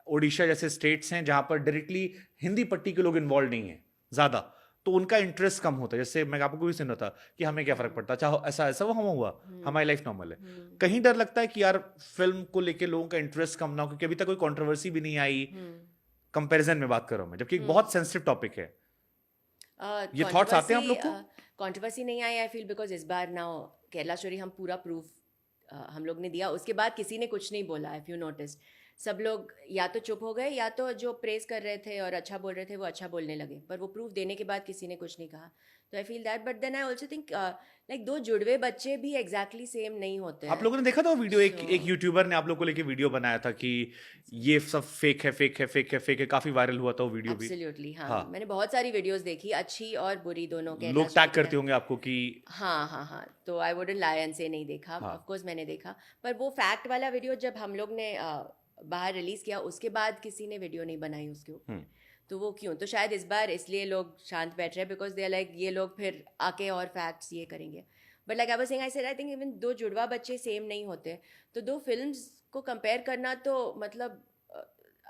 ओडिशा जैसे स्टेट्स हैं जहां पर डायरेक्टली हिंदी पट्टी के लोग इन्वॉल्व नहीं है ज्यादा, तो उनका इंटरेस्ट कम होता है. जैसे मैं आपको भी सुन रहा था कि हमें क्या फर्क पड़ता, चाहे ऐसा ऐसा वो हम हुआ, हमारी लाइफ नॉर्मल है. कहीं डर लगता है कि यार फिल्म को लेके लोगों का इंटरेस्ट कम ना हो, क्योंकि अभी तक कोई कंट्रोवर्सी भी नहीं आई कंपैरिजन में बात कर रहा हूं मैं, जबकि एक बहुत सेंसिटिव टॉपिक है. ये थॉट्स आते हैं आप लोग को? कंट्रोवर्सी नहीं आई, आई फील, बिकॉज इस बार नाउ केरला स्टोरी हम पूरा प्रूफ हम लोग ने दिया, उसके बाद किसी ने कुछ नहीं बोला. इफ यू नोटिस, सब लोग या तो चुप हो गए, या तो जो प्रेज कर रहे थे और अच्छा बोल रहे थे वो अच्छा बोलने लगे, पर वो प्रूफ देने के बाद किसी ने कुछ नहीं कहा. तो I feel that, but then I also think like दो जुड़वे बच्चे भी एग्जैक्टली सेम नहीं होते हैं. आप लोगों ने देखा था वो वीडियो, एक यूट्यूबर ने आप लोगों को लेके वीडियो बनाया था कि ये सब फेक है, फेक है, फेक है, फेक है, काफी वायरल हुआ था वो वीडियो भी. एब्सोल्युटली, हाँ. मैंने बहुत सारी वीडियोस देखी, अच्छी और बुरी दोनों के. लोग टैग करते होंगे आपको कि हाँ, तो आई वुडंट लाई एंड से नहीं देखा. ऑफ कोर्स मैंने देखा, पर वो फैक्ट वाला वीडियो जब हम लोग ने बाहर रिलीज किया, उसके बाद किसी ने वीडियो नहीं बनाई उसके ऊपर. तो वो क्यों? तो शायद इस बार इसलिए लोग शांत बैठ रहे हैं, बिकॉज दे आर लाइक ये लोग फिर आके और फैक्ट्स ये करेंगे. But like I was saying, I said I think even though जुड़वा बच्चे सेम नहीं होते, तो दो फिल्म्स को कंपेयर करना तो मतलब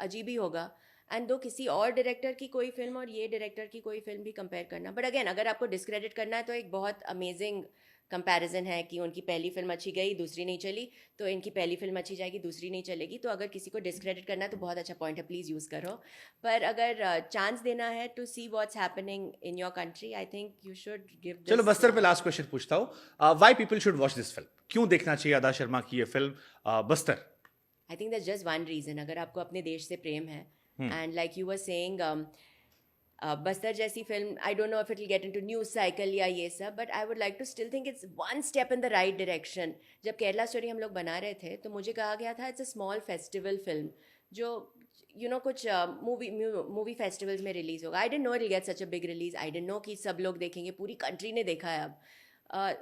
अजीब ही होगा. एंड दो किसी और डायरेक्टर की कोई फिल्म और ये डायरेक्टर की कोई फिल्म भी कंपेयर करना. बट अगेन, अगर आपको डिस्क्रेडिट करना है तो एक बहुत अमेजिंग कंपैरिजन है कि उनकी पहली फिल्म अच्छी गई, दूसरी नहीं चली, तो इनकी पहली फिल्म अच्छी जाएगी, दूसरी नहीं चलेगी. तो अगर किसी को डिस्क्रेडिट करना है तो बहुत अच्छा पॉइंट है, प्लीज़ यूज़ करो. पर अगर चांस देना है to see what's happening in your country, I think you should give. चलो बस्तर पे लास्ट क्वेश्चन पूछता हूँ, why people should watch this film? क्यों देखना चाहिए आदा शर्मा की ये film Bastar? I think that's just one reason. अगर आपको अपने देश से प्रेम है, and like you were saying, Bastar जैसी film, I don't know if it will get into news cycle या ये सब, but I would like to still think it's one step in the right direction. जब केरला स्टोरी हम लोग बना रहे थे तो मुझे कहा गया था it's a small festival film जो कुछ मूवी फेस्टिवल्स में रिलीज होगा. I didn't know it will get such a big release. I didn't know कि सब लोग देखेंगे, पूरी कंट्री ने देखा है अब.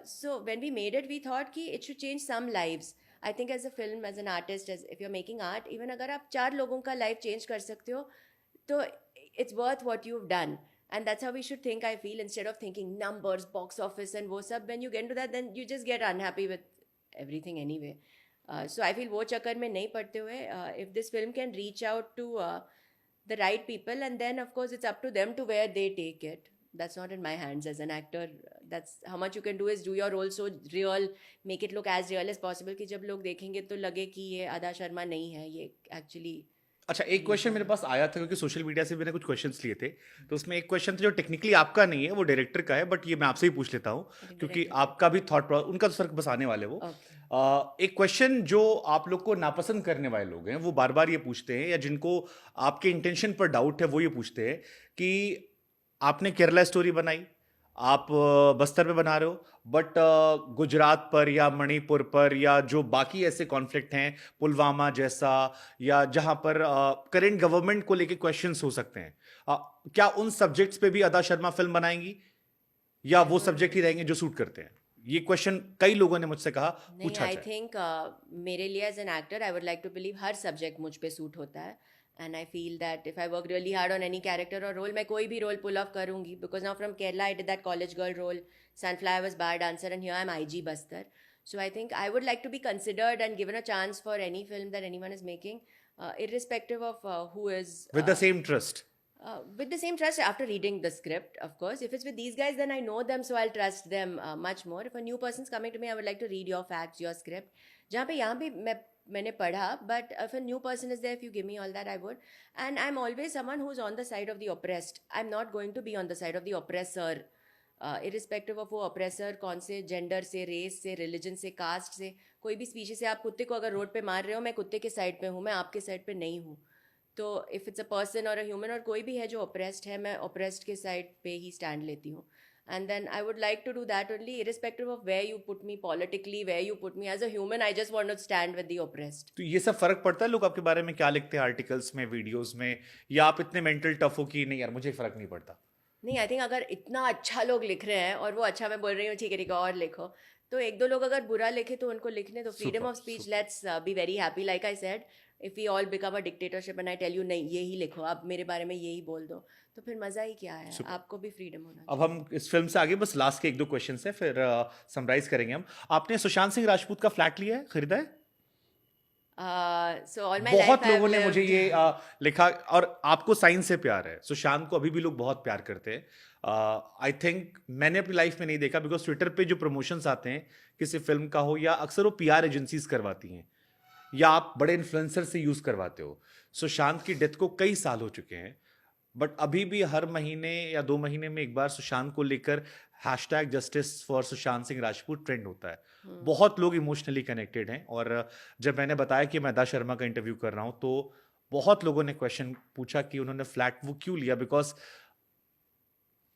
So when we made it we thought कि it should change some lives. I think as a film, as an artist, as if you are making art, even अगर आप 4 लोगों का लाइफ चेंज कर सकते हो तो it's worth what you've done. And that's how we should think, I feel, instead of thinking numbers, box office and wo sab. When you get into that, then you just get unhappy with everything anyway. So I feel wo chakkar mein nahi padte hue, if this film can reach out to the right people, and then of course it's up to them to where they take it. That's not in my hands as an actor. That's how much you can do, is do your role so real, make it look as real as possible कि जब लोग देखेंगे तो लगे कि ये आदा शर्मा नहीं है, ये actually. अच्छा, एक क्वेश्चन मेरे पास आया था क्योंकि सोशल मीडिया से मैंने कुछ क्वेश्चंस लिए थे, तो उसमें एक क्वेश्चन था जो टेक्निकली आपका नहीं है, वो डायरेक्टर का है, बट ये मैं आपसे ही पूछ लेता हूँ क्योंकि आपका भी थॉट, उनका तो सर बस आने वाले वो. एक क्वेश्चन जो आप लोग को नापसंद करने वाले लोग हैं वो बार बार ये पूछते हैं, या जिनको आपके इंटेंशन पर डाउट है वो ये पूछते हैं कि आपने केरला स्टोरी बनाई, आप बस्तर पे बना रहे हो, बट गुजरात पर या मणिपुर पर या जो बाकी ऐसे कॉन्फ्लिक्ट हैं, पुलवामा जैसा, या जहां पर करंट गवर्नमेंट को लेके क्वेश्चंस हो सकते हैं, क्या उन सब्जेक्ट्स पे भी अदा शर्मा फिल्म बनाएंगी, या वो सब्जेक्ट ही रहेंगे जो सूट करते हैं? ये क्वेश्चन कई लोगों ने मुझसे कहा, पूछा. आई थिंक मेरे लिए as an actor I would like to believe हर सब्जेक्ट मुझ पे सूट होता है. And I feel that if I work really hard on any character or role, मैं कोई भी role pull off करूँगी. Because now from Kerala I did that college girl role, Sunflower was bar dancer, and here I'm IG Bastar. So I think I would like to be considered and given a chance for any film that anyone is making, irrespective of who is. With the same trust. With the same trust after reading the script, of course. If it's with these guys, then I know them, so I'll trust them much more. If a new person's coming to me, I would like to read your facts, your script. जहाँ पे यहाँ भी मैंने पढ़ा, but if a new person is there, if you give me all that, I would. And I'm always someone who's on the side of the oppressed. I'm not going to be on the side of the oppressor. Irrespective of वो oppressor कौन से gender से, race से, religion से, cast से, कोई भी species से आप कुत्ते को अगर रोड पे मार रहे हो, मैं कुत्ते के साइड पे हूँ, मैं आपके साइड पे नहीं हूँ. तो इफ़ इट्स अ पर्सन और अ ह्यूमन और कोई भी है जो ऑप्रेस्ड है, मैं ऑप्रेस्ड के साइड पे ही स्टैंड लेती हूँ. And then I would like to do that only, irrespective of where you put me politically, where you put me as a human. I just want to stand with the oppressed. तो ये सब फर्क पड़ता है, लोग आपके बारे में क्या लिखते हैं आर्टिकल्स में, वीडियोस में, या आप इतने मेंटल टफ हो कि नहीं यार मुझे फर्क नहीं पड़ता? नहीं, आई थिंक अगर इतना अच्छा लोग लिख रहे हैं और वो अच्छा मैं बोल रही हूँ ठीक है और लिखो, तो एक दो लोग अगर बुरा लिखे तो उनको लिखने दो. Freedom of speech, let's be very happy. Like I said, if we all become a dictatorship and I tell you नहीं ये ही लिखो, आप मेरे बारे में यही बोल दो, तो फिर मज़ा ही क्या है. आपको भी फ्रीडम होना. अब हम इस फिल्म से आगे बस लास्ट के एक दो क्वेश्चन है, फिर समराइज करेंगे हम. आपने सुशांत सिंह राजपूत का फ्लैट लिया है, खरीदा है? So all my बहुत life लोगों I've ने मुझे lived- ये लिखा, और आपको साइंस से प्यार है. सुशांत को अभी भी लोग बहुत प्यार करते हैं. आई थिंक मैंने अपनी लाइफ में नहीं देखा, बिकॉज ट्विटर पे जो प्रमोशंस आते हैं किसी फिल्म का हो, या अक्सर वो पीआर एजेंसीज करवाती हैं, या आप बड़े इन्फ्लुएंसर से यूज करवाते हो. सुशांत की डेथ को कई साल हो चुके हैं, बट अभी भी हर महीने या 2 महीने में एक बार सुशांत को लेकर hashtag justice for Sushant Singh Rajput trend होता है. बहुत लोग इमोशनली कनेक्टेड हैं. और जब मैंने बताया कि मैं दा शर्मा का इंटरव्यू कर रहा हूं, तो बहुत लोगों ने क्वेश्चन पूछा कि उन्होंने फ्लैट वो क्यों लिया. बिकॉज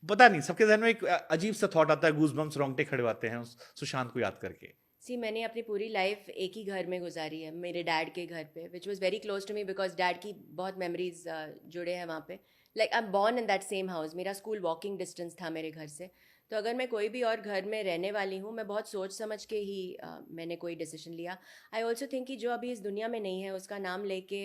पता नहीं, सबके ज़हन में एक अजीब सा थॉट आता है, गूज बम्स रोंगटे खड़े आते हैं सुशांत को याद करके. सी मैंने अपनी पूरी लाइफ एक ही घर में गुजारी है, मेरे डैड के घर पे, which was very close to me because dad की बहुत मेमोरीज जुड़े हैं वहाँ पे. Like I am born in that same house, मेरा स्कूल वॉकिंग डिस्टेंस था मेरे घर से. तो अगर मैं कोई भी और घर में रहने वाली हूँ, मैं बहुत सोच समझ के ही मैंने कोई डिसीजन लिया. आई ऑल्सो थिंक कि जो अभी इस दुनिया में नहीं है उसका नाम लेके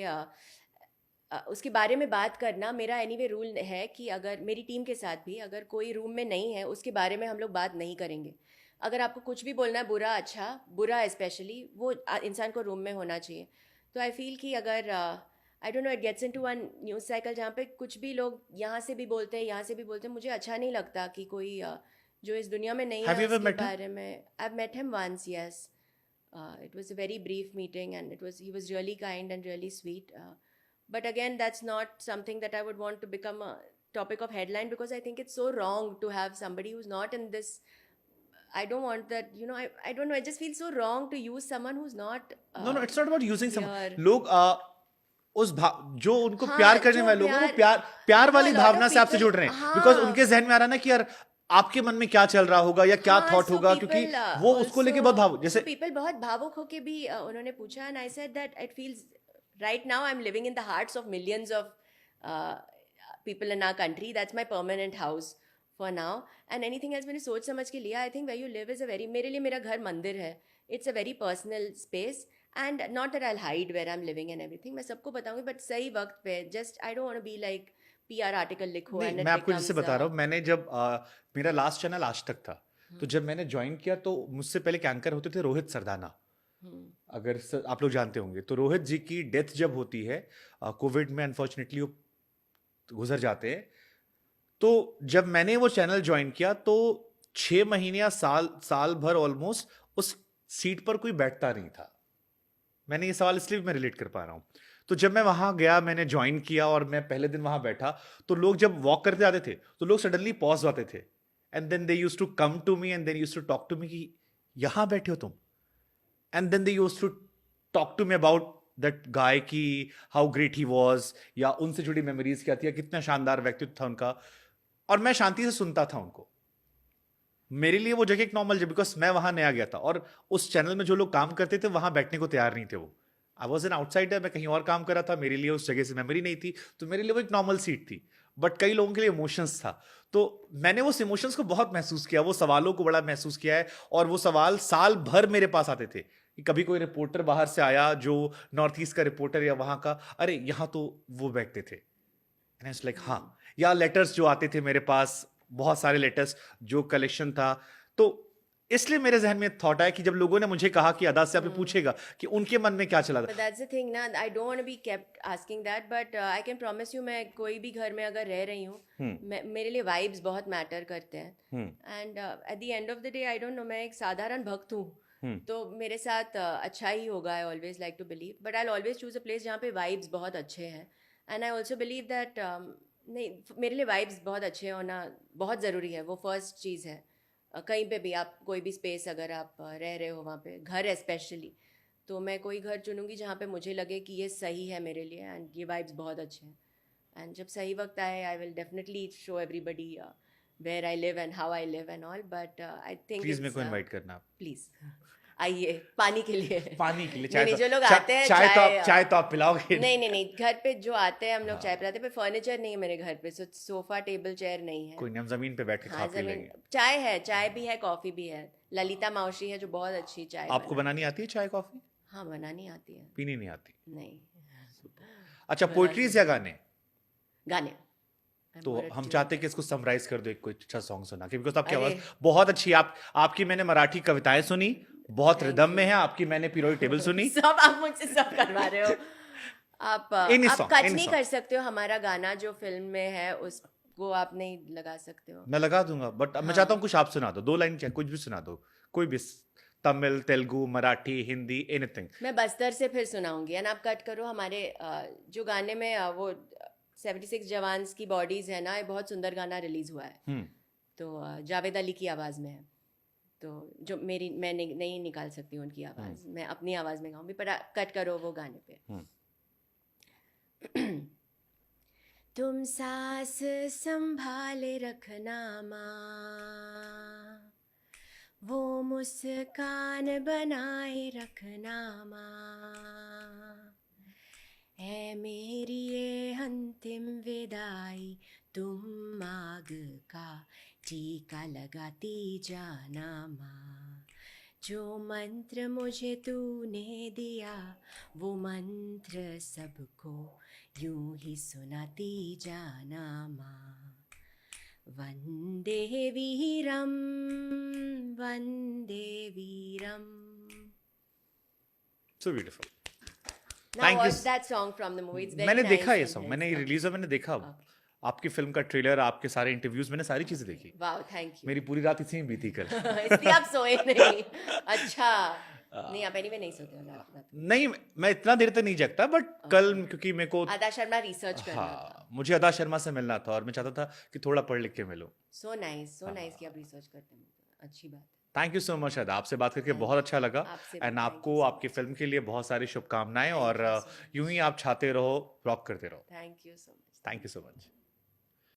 उसके बारे में बात करना मेरा एनीवे रूल है कि अगर मेरी टीम के साथ भी अगर कोई रूम में नहीं है उसके बारे में हम लोग बात नहीं करेंगे. अगर आपको कुछ भी बोलना है, बुरा अच्छा, बुरा स्पेशली, वो इंसान को रूम में होना चाहिए. तो आई फील कि अगर I don't know, it gets into one news cycle जहाँ पे कुछ भी लोग यहाँ से भी बोलते हैं, यहाँ से भी बोलते हैं. मुझे अच्छा नहीं लगता कि कोई जो इस दुनिया में नहीं है उसके बारे में. I have met him once, yes. It was a very brief meeting and he was really kind and really sweet. But again, that's not something that I would want to become a topic of headline, because I think it's so wrong to have somebody who's not in this. I don't want that, you know, I don't know, it just feels so wrong to use someone who's not. No, it's not about using someone. here. लोग उस जो उनको हाँ, प्यार करने जो वाले लोग हैं, वो प्यार- प्यार वाली a lot of भावना से आपसे people- जुड़ रहे हैं. हाँ. बिकॉज उनके जहन में आ रहा है ना कि यार आपके मन में क्या चल रहा होगा या क्या हाँ, थॉट so होगा, क्योंकि people, वो उसको लेके बहुत भावुक, जैसे people बहुत भावुक होके भी उन्होंने पूछा, and I said that it feels right now I'm living in the hearts of millions of people in our country. That's my permanent house for now. And anything else मैंने सोच समझ के लिया. I think where you live is a very, मेरे लिए मेरा घर मंदिर है. It's a very personal space, and not that I'll hide where I'm living and everything. मैं सबको बताऊंगी, but सही वक्त पे. Just I don't want to be like PR article लिखो. नहीं, and it मैं आपको जैसे becomes, बता रहा हूँ, मैंने जब मेरा लास्ट चैनल आज तक था, तो जब मैंने ज्वाइन किया तो मुझसे पहले एंकर होते थे रोहित सरदाना. अगर आप लोग जानते होंगे, तो रोहित जी की डेथ जब होती है कोविड में, अनफॉर्चुनेटली वो गुजर जाते हैं. तो जब मैंने वो चैनल ज्वाइन किया तो 6 महीने या साल भर ऑलमोस्ट उस सीट पर कोई बैठता नहीं था. मैंने ये सवाल इसलिए मैं रिलेट कर पा रहा हूँ. तो जब मैं वहां गया, मैंने ज्वाइन किया और मैं पहले दिन वहां बैठा, तो लोग जब वॉक करते आते थे तो लोग सडनली पॉज आते थे, and then they used to come to me and then used to talk to me कि यहां बैठे हो तुम. And then they used to talk to me about that guy की हाउ ग्रेट ही वॉज, या उनसे जुड़ी मेमोरीज क्या थी, या कितना शानदार व्यक्तित्व था उनका. और मैं शांति से सुनता था उनको. मेरे लिए वो जगह एक नॉर्मल जगह, बिकॉज मैं वहां नया गया था, और उस चैनल में जो लोग काम करते थे वहां बैठने को तैयार नहीं थे. वो आई वॉज एन आउटसाइडर, मैं कहीं और काम कर रहा था, मेरे लिए उस जगह से मेमोरी नहीं थी, तो मेरे लिए वो एक नॉर्मल सीट थी. बट कई लोगों के लिए इमोशंस था, तो मैंने उस इमोशंस को बहुत महसूस किया, वो सवालों को बड़ा महसूस किया है. और वो सवाल साल भर मेरे पास आते थे. कभी कोई रिपोर्टर बाहर से आया जो नॉर्थ ईस्ट का रिपोर्टर या वहां का, अरे यहाँ तो वो बैठते थे, लाइक हाँ. या लेटर्स जो आते थे मेरे पास, बहुत सारे लेटर्स जो कलेक्शन था. तो इसलिए मेरे जहन में थॉट आया कि जब लोगों ने मुझे कहा कि अदा से आपने पूछेगा कि उनके मन में क्या चला था। But that's the thing ना, I don't want to be kept asking that, but I can promise you, मैं कोई भी घर में अगर रह रही हूँ, मेरे लिए वाइब्स बहुत मैटर करते हैं, and eight the end of the day I don't no, मैं एक साधारण भक्त हूँ, तो मेरे साथ अच्छा ही होगा। I always like to believe, but I always choose a place जहाँ पे वाइब्स बहुत अच्छे हैं, and I also believe that नहीं, मेरे लिए वाइब्स बहुत अच्छे होना बहुत ज़रूरी है, वो फर्स्ट चीज़ है। कहीं पे भी आप कोई भी स्पेस अगर आप रह रहे हो, वहाँ पे घर स्पेशली, तो मैं कोई घर चुनूंगी जहाँ पे मुझे लगे कि ये सही है मेरे लिए, एंड ये वाइब्स बहुत अच्छे हैं, एंड जब सही वक्त आए I will definitely show everybody where I live and how I live and all, but I think please मेरे को इनवाइट करना आप। प्लीज आइए, पानी के लिए। पानी के लिए नहीं, नहीं, जो लोग आते हैं चाय तो आप पिलाओगे। नहीं, घर पे जो आते हैं हम लोग चाय पिलाते हैं, पर फर्नीचर नहीं है मेरे घर पे, सोफा टेबल चेयर नहीं है। कोई नहीं, हम जमीन पे बैठ के खा पी लेंगे। चाय है, चाय भी है, कॉफी भी है। ललिता मौसी है जो बहुत अच्छी चाय आपको बनानी आती है चाय कॉफी? हाँ, बनानी आती है। पीनी नहीं आती? नहीं। अच्छा, पोइट्रीज या गाने? गाने। तो हम चाहते हैं कि इसको समराइज कर दो, एक कोई अच्छा सॉन्ग सुना के, बिकॉज आपकी आवाज बहुत अच्छी है। आपकी मैंने मराठी कविताएं सुनी, बहुत रिदम में है आपकी। मैंने पीरियोडिक टेबल सुनी। सब आप मुझसे सब करवा रहे हो। आप कट नहीं कर सकते हो हमारा गाना जो फिल्म में है, उसको आप नहीं लगा सकते हो। मैं लगा दूंगा, बट मैं चाहता हूँ कुछ आप सुना दो, 2 लाइन कुछ भी सुना दो, कोई भी, तमिल, तेलुगु, मराठी, हिंदी, एनीथिंग। मैं बस्तर से फिर सुनाऊंगी, एंड आप कट करो। हमारे जो गाने में वो 76 जवान्स की बॉडीज है ना, ये बहुत सुंदर गाना रिलीज हुआ है, तो जावेद अली की आवाज़ में है, तो जो मैं नहीं निकाल सकती हूँ उनकी आवाज़, मैं अपनी आवाज़ में गाऊंगी, पर कट करो वो गाने पे। तुम सांस संभाले रखना माँ, वो मुस्कान बनाए रखना माँ, है मेरी ये अंतिम विदाई, तुम आग का टीका लगाती जाना माँ, जो मंत्र मुझे तूने दिया, वो मंत्र सबको यूं ही सुनाती जाना माँ, वंदे वीरम वंदे वीरम। So beautiful. Now what's that song from the movie? It's very मैंने nice देखा ये and सॉन्ग, nice. मैंने रिलीज हुआ, मैंने देखा आपकी फिल्म का ट्रेलर, आपके सारे इंटरव्यूज, मैंने सारी चीजें देखी। Wow, thank you. मेरी पूरी रात इसी में बीती कल। इसलिए आप सोए नहीं? अच्छा, नहीं आप एनीवे नहीं सोते हो रात? नहीं, मैं इतना देर तक नहीं जगता, बट कल क्योंकि मेरे को अदा शर्मा रिसर्च करना था। मुझे अदा शर्मा से मिलना था और मैं चाहता था कि थोड़ा पढ़ लिख के मिलूं। सो नाइस कि आप रिसर्च करते हैं, अच्छी बात है। थैंक यू सो मच अदा, आपसे बात करके बहुत अच्छा लगा, एंड आपको आपकी फिल्म के लिए बहुत सारी शुभकामनाएं, और यूं ही आप छाते रहो, रॉक करते रहो। Thank you so much. Thank you so much.